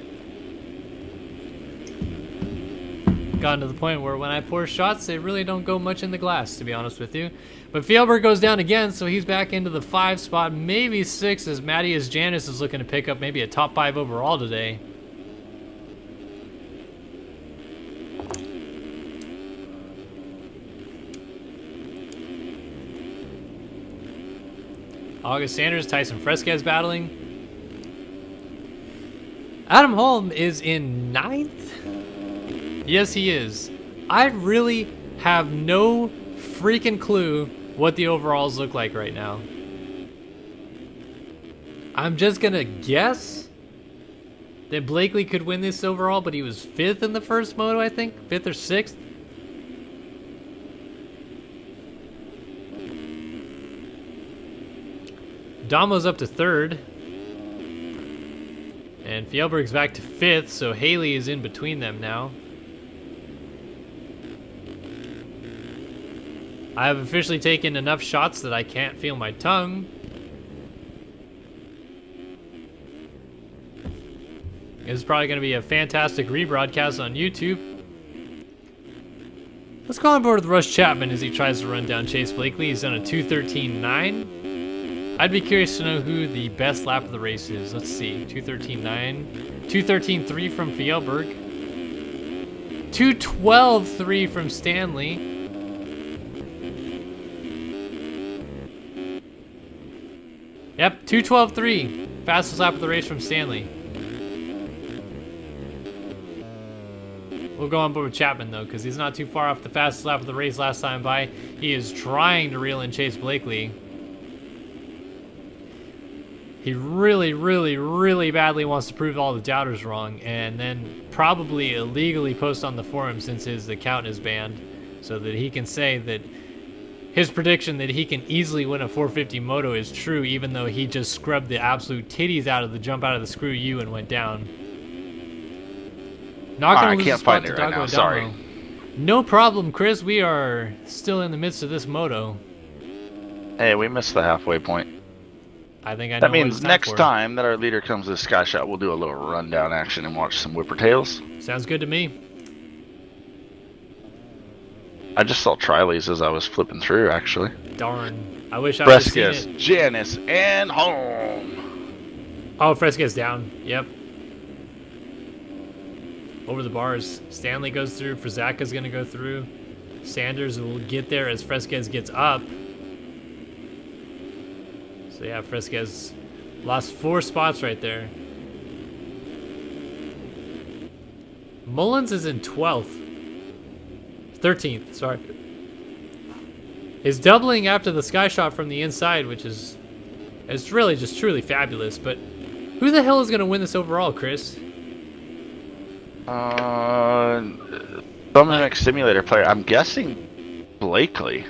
Gotten to the point where when I pour shots, they really don't go much in the glass, to be honest with you. But Fjellberg goes down again, so he's back into the 5 spot, maybe 6, as Matthias Janis is looking to pick up maybe a top 5 overall today. August Sanders, Tyson Fresquez battling. Adam Holm is in 9th? Yes, he is. I really have no freaking clue what the overalls look like right now. I'm just gonna guess that Blakely could win this overall, but he was 5th in the first moto, I think. 5th or 6th. Damo's up to 3rd. And Fjellberg's back to 5th, so Haley is in between them now. I have officially taken enough shots that I can't feel my tongue. This is probably going to be a fantastic rebroadcast on YouTube. Let's go on board with Russ Chapman as he tries to run down Chase Blakely. He's done a 2:13.9. I'd be curious to know who the best lap of the race is. Let's see. 2:13.9. 2:13.3 from Fjellberg. 2:12.3 from Stanley. Yep, 2:12.3. Fastest lap of the race from Stanley. We'll go on board with Chapman, though, because he's not too far off the fastest lap of the race last time by. He is trying to reel in Chase Blakely. He really, really, really badly wants to prove all the doubters wrong and then probably illegally post on the forum since his account is banned so that he can say that his prediction that he can easily win a 450 moto is true, even though he just scrubbed the absolute titties out of the jump out of the screw U and went down. Not going to lose a spot to Dago Adamo. Sorry. No problem, Chris. We are still in the midst of this moto. Hey, we missed the halfway point. I think I know that what means it's next for. time that our leader comes to Sky Shot, we'll do a little rundown action and watch some whipper tails. Sounds good to me. I just saw Triley's as I was flipping through, actually. Darn. I wish I would have seen Fresquez, it. Janis, and home. Oh, Fresquez down. Yep. Over the bars. Stanley goes through. Frazaka's going to go through. Sanders will get there as Fresquez gets up. So yeah, Fresquez lost 4 spots right there. Mullins is in 12th. 13th, sorry. Is doubling after the sky shot from the inside, which is it's really just truly fabulous, but Who the hell is going to win this overall, Chris? Some next simulator player. I'm guessing Blakely.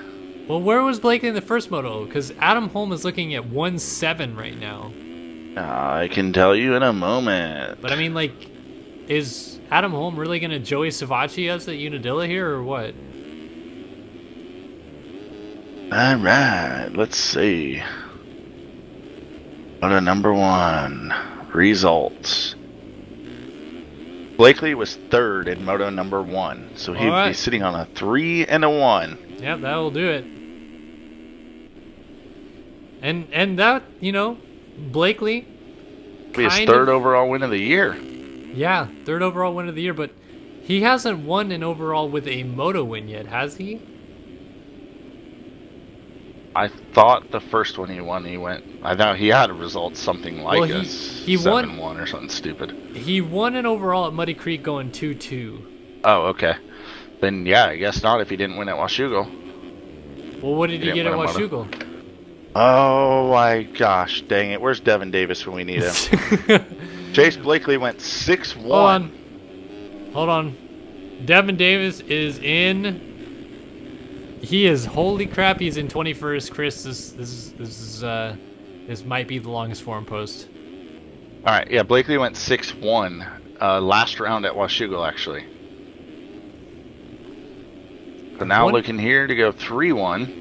Well, where was Blakely in the first moto? Because Adam Holm is looking at 1-7 right now. I can tell you in a moment. But I mean, like, is Adam Holm really going to Joey Savacci us at Unadilla here, or what? All right, let's see. Moto number 1 results. Blakely was 3rd in Moto number 1, so he'd be sitting on a 3 and a 1. Yep, that will do it. And that, you know, Blakely Be his 3rd overall win of the year. Yeah, 3rd overall win of the year, but he hasn't won an overall with a moto win yet, has he? I thought the first one he won, I thought he had a result something like a 7-1 or something stupid. He won an overall at Muddy Creek going 2-2. Oh, okay. Then, yeah, I guess not if he didn't win at Washougal. Well, what did he get at Washougal? Oh, my gosh, dang it. Where's Devin Davis when we need him? Chase Blakely went 6-1. Hold on. Devin Davis is in... He is, holy crap, he's in 21st, Chris. This might be the longest forum post. All right, yeah, Blakely went 6-1 last round at Washougal, actually. So now looking here to go 3-1.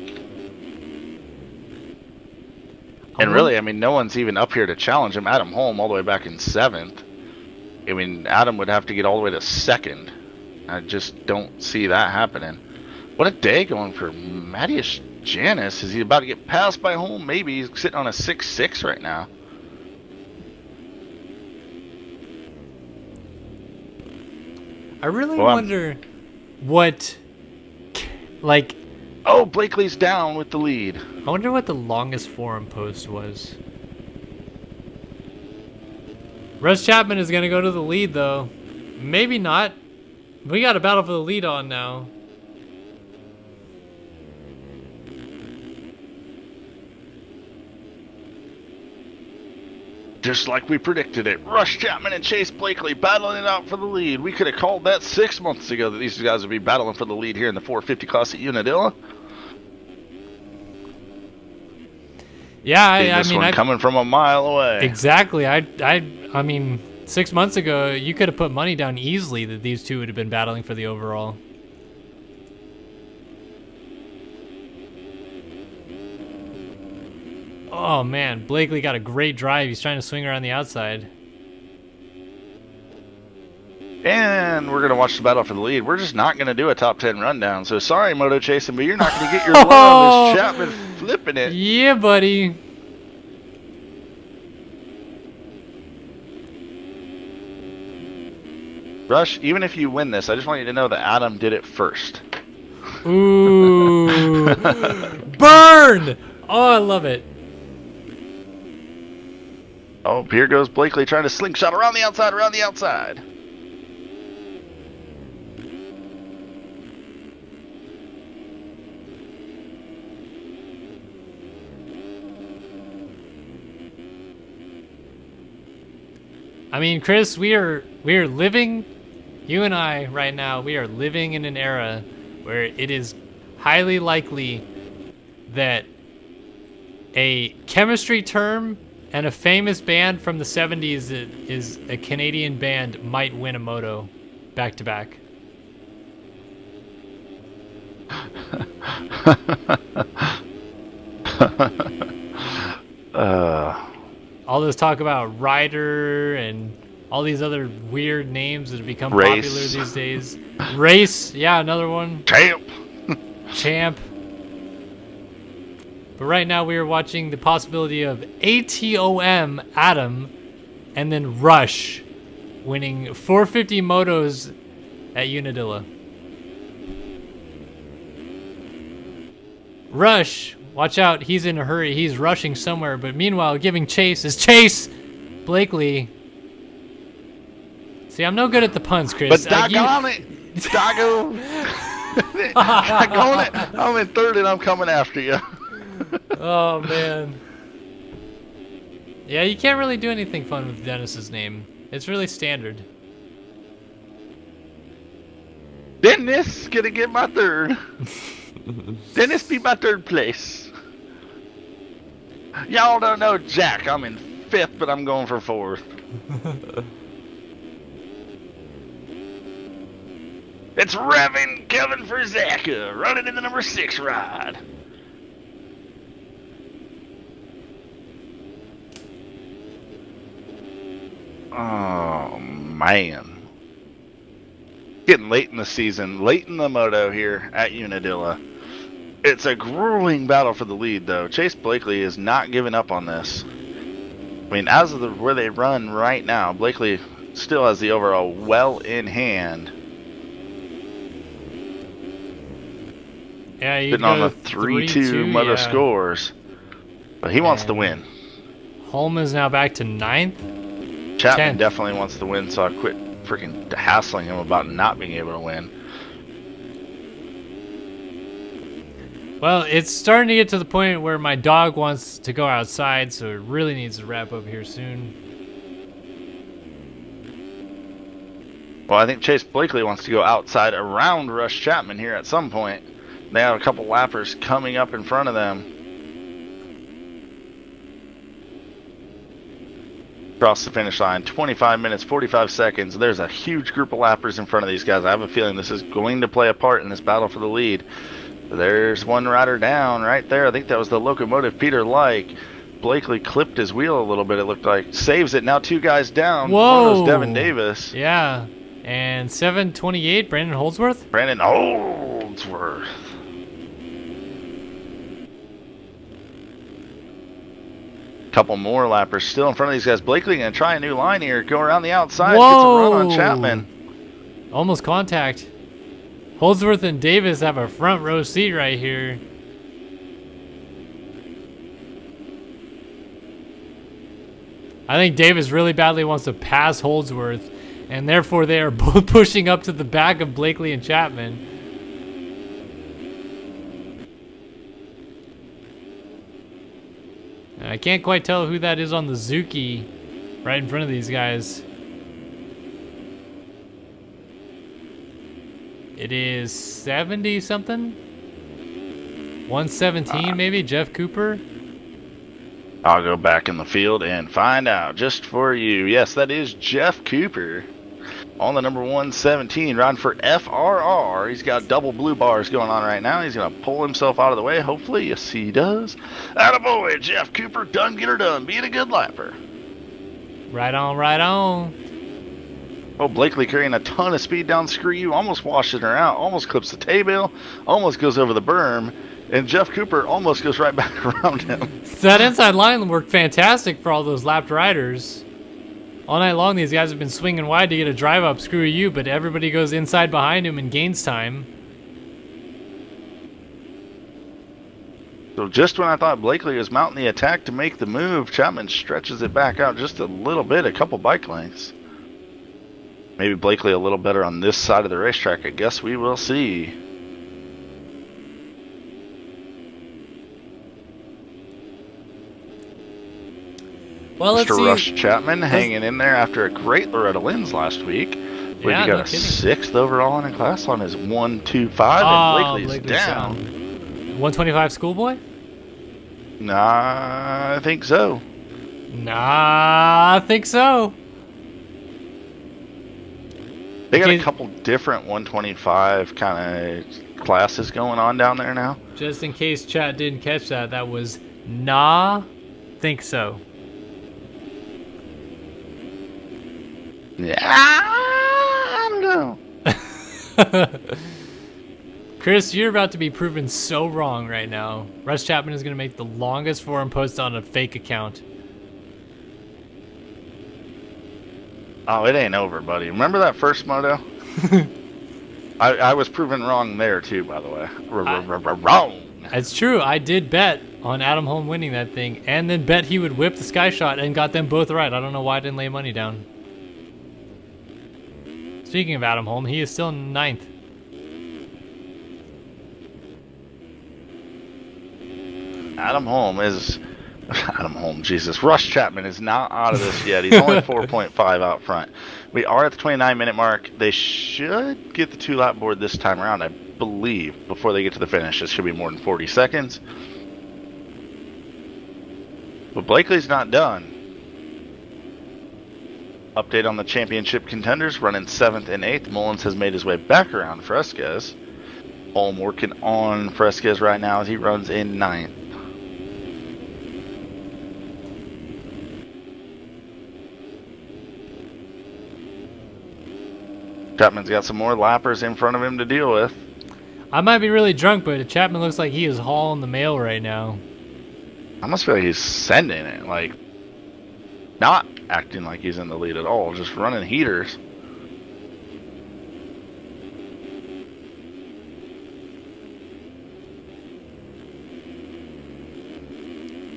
And really, I mean, no one's even up here to challenge him. Adam Holm all the way back in 7th. I mean, Adam would have to get all the way to 2nd. I just don't see that happening. What a day going for Matthias Janis. Is he about to get passed by Holm? Maybe. He's sitting on a 6-6 right now. I really wonder what, like... Oh, Blakely's down with the lead. I wonder what the longest forum post was. Russ Chapman is going to go to the lead, though. Maybe not. We got a battle for the lead on now. Just like we predicted it. Russ Chapman and Chase Blakely battling it out for the lead. We could have called that 6 months ago that these guys would be battling for the lead here in the 450 class at Unadilla. Yeah, I mean, coming from a mile away. Exactly. I mean, 6 months ago, you could have put money down easily that these two would have been battling for the overall. Oh man, Blakely got a great drive. He's trying to swing around the outside. And we're going to watch the battle for the lead. We're just not going to do a top 10 rundown. So sorry, Moto Chasing, but you're not going to get your love. This Chapman flipping it. Yeah, buddy. Rush, even if you win this, I just want you to know that Adam did it first. Ooh. Burn! Oh, I love it. Oh, here goes Blakely trying to slingshot around the outside, around the outside. I mean, Chris, we are living, you and I right now, we are living in an era where it is highly likely that a chemistry term and a famous band from the 70s that is a Canadian band might win a moto back to back. All this talk about Ryder and all these other weird names that have become popular these days. Race, yeah, another one. Champ. But right now we are watching the possibility of ATOM Adam and then Rush winning 450 motos at Unadilla. Rush, watch out, he's in a hurry. He's rushing somewhere, but meanwhile giving chase is Chase Blakely. See, I'm no good at the puns, Chris. But doggone it. Doggone it. I'm in third and I'm coming after you. Oh, man. Yeah, you can't really do anything fun with Dennis's name. It's really standard. Dennis gonna get my third. Dennis be my third place. Y'all don't know Jack. I'm in 5th, but I'm going for 4th. It's Revin Kevin for Zaka, running in the number 6 ride. Oh, man. Getting late in the season, late in the moto here at Unadilla. It's a grueling battle for the lead, though. Chase Blakely is not giving up on this. I mean, as of where they run right now, Blakely still has the overall well in hand. Yeah, you Sitting on the 3-2 moto scores. But he wants to win. Holm is now back to 9th. Chapman definitely wants to win, so I quit freaking hassling him about not being able to win. Well, it's starting to get to the point where my dog wants to go outside, so it really needs to wrap up here soon. Well, I think Chase Blakely wants to go outside around Rush Chapman here at some point. They have a couple lappers coming up in front of them. Across the finish line, 25 minutes, 45 seconds. There's a huge group of lappers in front of these guys. I have a feeling this is going to play a part in this battle for the lead. There's one rider down right there. I think that was the locomotive Peter Like. Blakely clipped his wheel a little bit, it looked like. Saves it. Now 2 guys down. Whoa. One was Devin Davis. Yeah. And 728, Brandon Holdsworth? Brandon Holdsworth. Couple more lappers still in front of these guys. Blakely going to try a new line here. Go around the outside. Whoa. Gets a run on Chapman. Almost contact. Holdsworth and Davis have a front row seat right here. I think Davis really badly wants to pass Holdsworth, and therefore they are both pushing up to the back of Blakely and Chapman. I can't quite tell who that is on the Zuki right in front of these guys. It is 70 something? 117 maybe? Jeff Cooper? I'll go back in the field and find out just for you. Yes, that is Jeff Cooper on the number 117, riding for FRR. He's got double blue bars going on right now. He's going to pull himself out of the way, hopefully. Yes, he does. Attaboy, Jeff Cooper, done get her done, being a good lapper. Right on, right on. Oh, Blakely carrying a ton of speed down Screw You, almost washes her out, almost clips the tail, almost goes over the berm, and Jeff Cooper almost goes right back around him. So that inside line worked fantastic for all those lapped riders. All night long, these guys have been swinging wide to get a drive up Screw You, but everybody goes inside behind him and gains time. So just when I thought Blakely was mounting the attack to make the move, Chapman stretches it back out just a little bit, a couple bike lengths. Maybe Blakely a little better on this side of the racetrack. I guess we will see. Well, let's see. Mr. Rush Chapman hanging in there after a great Loretta Lynn's last week. Yeah, He got a 6th overall in a class on his 125, and Blakely's down. 125 schoolboy? Nah, I think so. Nah, I think so. They got a couple different 125 kind of classes going on down there now. Just in case chat didn't catch that, that was nah, think so. Yeah, I don't know. Chris, you're about to be proven so wrong right now. Rush Chapman is going to make the longest forum post on a fake account. Oh, it ain't over, buddy. Remember that first moto? I was proven wrong there, too, by the way. Wrong. It's true. I did bet on Adam Holm winning that thing, and then bet he would whip the Sky Shot and got them both right. I don't know why I didn't lay money down. Speaking of Adam Holm, he is still in 9th. Adam Holm is Adam Holm, Jesus. Russ Chapman is not out of this yet. He's only 4.5 out front. We are at the 29-minute mark. They should get the 2-lap board this time around, I believe, before they get to the finish. It should be more than 40 seconds. But Blakely's not done. Update on the championship contenders, running 7th and 8th. Mullins has made his way back around Fresquez. Holm working on Fresquez right now as he runs in 9th. Chapman's got some more lappers in front of him to deal with. I might be really drunk, but Chapman looks like he is hauling the mail right now. I almost feel like he's sending it, like not acting like he's in the lead at all, just running heaters.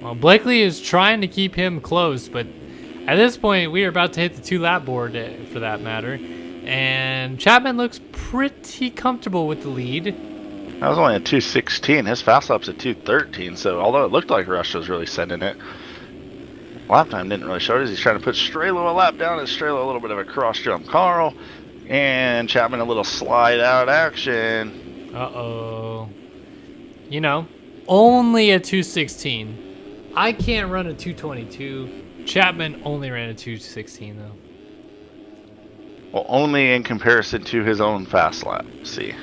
Well, Blakely is trying to keep him close, but at this point, we are about to hit the 2-lap board, for that matter. And Chapman looks pretty comfortable with the lead. That was only a 2:16. His fast lap's a 2:13. So although it looked like Rush was really sending it, lap time didn't really show it. He's trying to put Strelo a lap down, and Strelo a little bit of a cross jump Carl, and Chapman a little slide out action. Uh-oh. You know, only a 2:16. I can't run a 2:22. Chapman only ran a 2:16 though. Well, only in comparison to his own fast lap. See.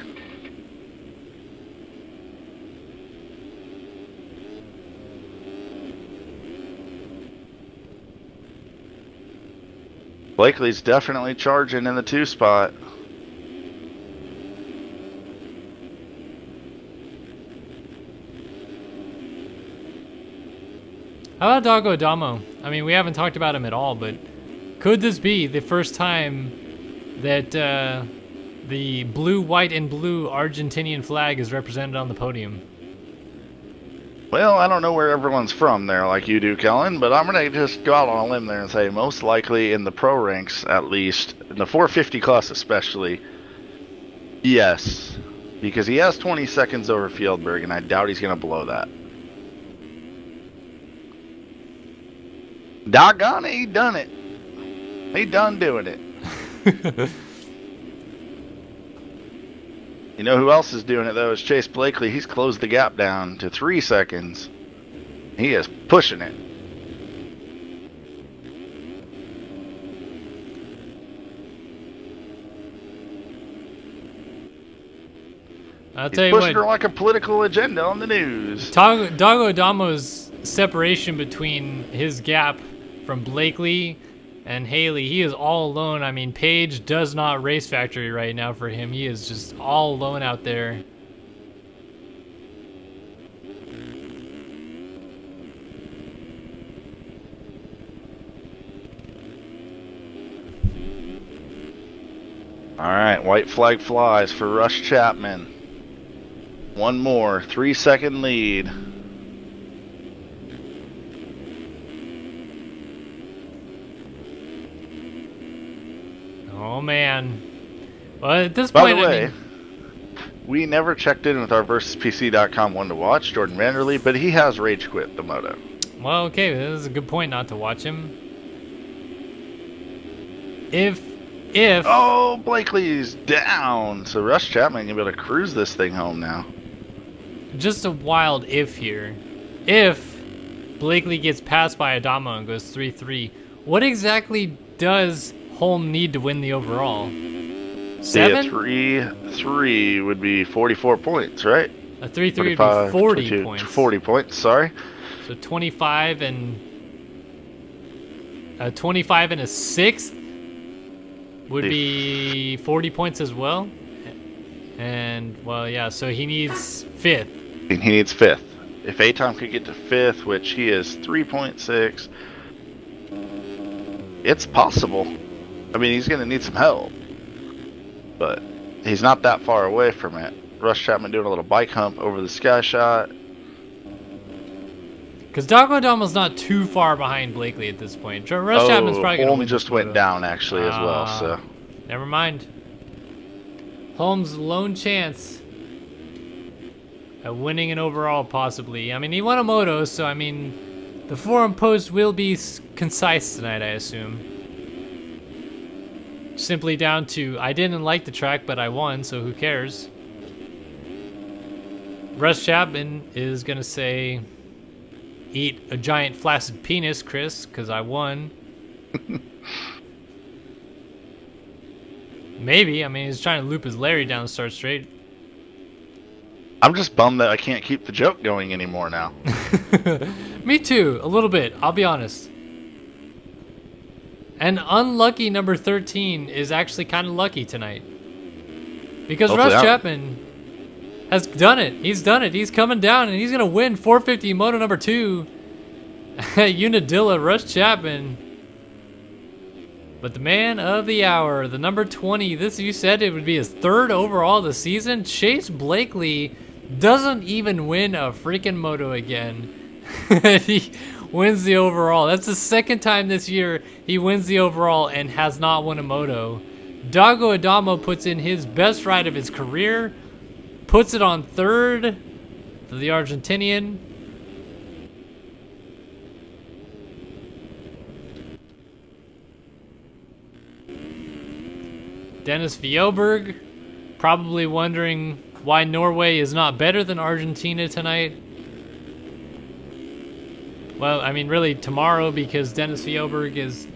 Blakely's definitely charging in the 2 spot. How about Doggo Adamo? I mean, we haven't talked about him at all, but could this be the first time that the blue, white, and blue Argentinian flag is represented on the podium? Well, I don't know where everyone's from there like you do, Kellen, but I'm going to just go out on a limb there and say most likely in the pro ranks, at least, in the 450 class especially, yes. Because he has 20 seconds over Fieldberg, and I doubt he's going to blow that. Doggone it, he done it. He done doing it. You know who else is doing it, though, is Chase Blakely. He's closed the gap down to 3 seconds. He is pushing it. I'll tell He's you pushing her what, like a political agenda on the news. Doggo Adamo's separation between his gap from Blakely and Haley, he is all alone. I mean, Page does not race factory right now for him. He is just all alone out there. All right, white flag flies for Rush Chapman. One more, 3-second lead. Oh man. Well, at this By point, the way, I mean, we never checked in with our VersusPC.com one to watch, Jordan Vanderlee, but he has rage quit the Moto. well, okay, this is a good point not to watch him. If Oh, Blakely's down. So Rush Chapman can be able to cruise this thing home now. just a wild if here. If Blakely gets passed by Adamo and goes 3-3, what exactly does Holm need to win the overall? 7? See, a 3-3 would be 44 points, right? A 3-3 would be 40 22, points. 40 points, sorry. So 25 and a 25 and a 6th would be 40 points as well. And, well, yeah, so he needs 5th. He needs 5th. If Atom could get to 5th, which he is 3.6, it's possible. I mean, he's going to need some help. But he's not that far away from it. Rush Chapman doing a little bike hump over the sky shot. Because Doggo Adamo's not too far behind Blakely at this point. Rush Chapman's probably going to Holm win. just went down, actually, as well. So Never mind. Holm's lone chance at winning an overall, possibly. I mean, he won a Moto, so, I mean, The forum post will be concise tonight, I assume. Simply down to, I didn't like the track, but I won, so who cares? Russ Chapman is going to say, eat a giant flaccid penis, Chris, because I won. Maybe. I mean, he's trying to loop his Larry down the start straight. I'm just bummed that I can't keep the joke going anymore now. Me too, a little bit, I'll be honest. And unlucky number 13 is actually kind of lucky tonight. Because Hopefully Russ Chapman has done it. He's done it. He's coming down and he's going to win 450 Moto number 2 at Unadilla, Russ Chapman. But the man of the hour, the number 20, this you said it would be his 3rd overall this season. Chase Blakely doesn't even win a freaking Moto again. He wins the overall. That's the 2nd time this year he wins the overall and has not won a Moto. Dago Adamo puts in his best ride of his career, puts it on 3rd for the Argentinian. Dennis Fjoberg, probably wondering why Norway is not better than Argentina tonight. Well, I mean, really tomorrow, because Dennis Fjoberg is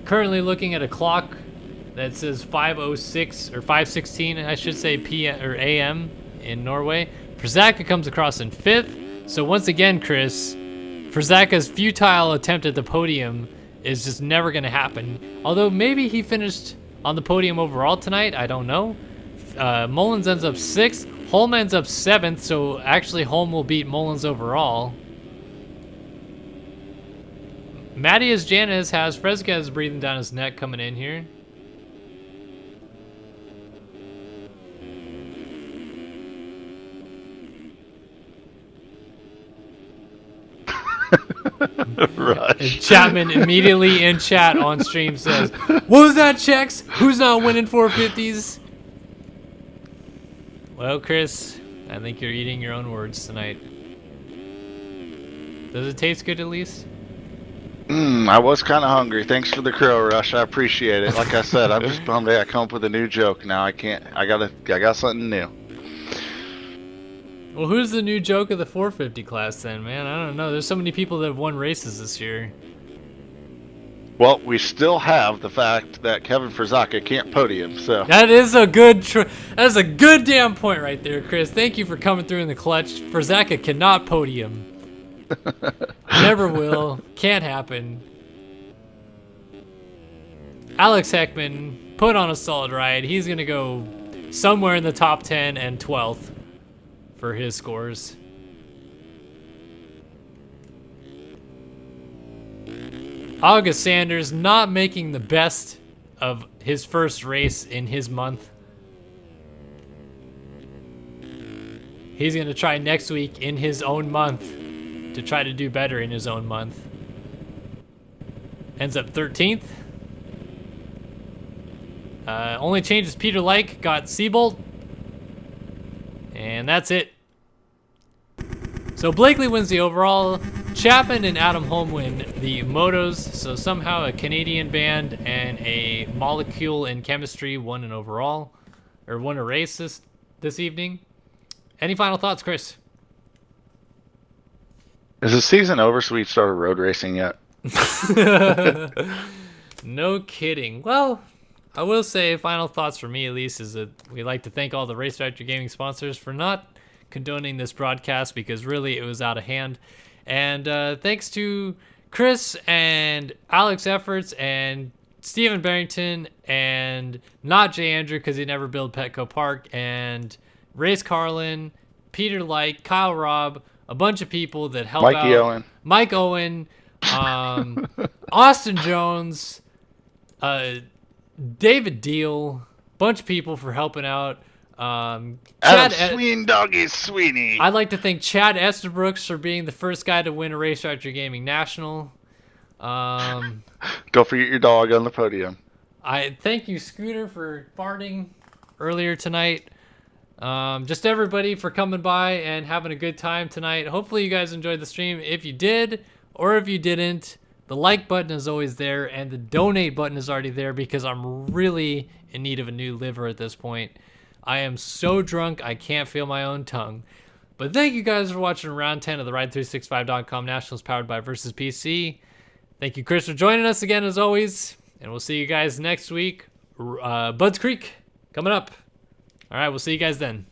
currently looking at a clock that says 5:06 or 5:16, I should say, p.m. or a.m. in Norway. Przaka comes across in 5th. So once again, Chris, Przaka's futile attempt at the podium is just never going to happen. Although maybe he finished on the podium overall tonight, I don't know. Mullins ends up 6th. Holm ends up 7th, so actually Holm will beat Mullins overall. Matthias Janis has Fresquez breathing down his neck coming in here. Rush. And Chapman immediately in chat on stream says, "What was that, Chex? Who's not winning 450s?" Well, Chris, I think you're eating your own words tonight. Does it taste good at least? I was kind of hungry. Thanks for the crow, Rush. I appreciate it. Like I said, I'm just bummed I come up with a new joke now. I got something new. Well, who's the new joke of the 450 class then, man? I don't know. There's so many people that have won races this year. Well, we still have the fact that Kevin Przaka can't podium, so. That is a good that's a good damn point right there, Chris. Thank you for coming through in the clutch. Przaka cannot podium. Never will. Can't happen. Alex Heckman put on a solid ride. He's going to go somewhere in the top 10 and 12th for his scores. August Sanders not making the best of his first race in his month. He's going to try next week in his own month to try to do better in his own month. Ends up 13th. Only changes Peter Leicht got Seabolt. And that's it. So Blakely wins the overall. Chapman and Adam Holm win the motos. So somehow a Canadian band and a molecule in chemistry won an overall, or won a race this evening. Any final thoughts, Chris? Is the season over so we started road racing yet? No kidding. Well, I will say final thoughts for me at least is that we'd like to thank all the Race Factory Gaming sponsors for not condoning this broadcast, because really it was out of hand. And thanks to Chris and Alex Efforts and Stephen Barrington and not Jay Andrew because he never built Petco Park, and Race Carlin, Peter Light, Kyle Robb, a bunch of people that help out. Owen. Mike Owen, Austin Jones, David Deal, bunch of people for helping out. Adam Sween Doggy Sweeney. I'd like to thank Chad Estabrooks for being the first guy to win a Race Factory Gaming National. Don't forget your dog on the podium. I thank you, Scooter, for farting earlier tonight. Just everybody for coming by and having a good time tonight. Hopefully you guys enjoyed the stream. If you did, or if you didn't, the like button is always there, and the donate button is already there because I'm really in need of a new liver at this point. I am so drunk, I can't feel my own tongue. But thank you guys for watching round 10 of the Ride365.com Nationals powered by Versus PC. Thank you, Chris, for joining us again as always. And we'll see you guys next week. Budds Creek coming up. All right, we'll see you guys then.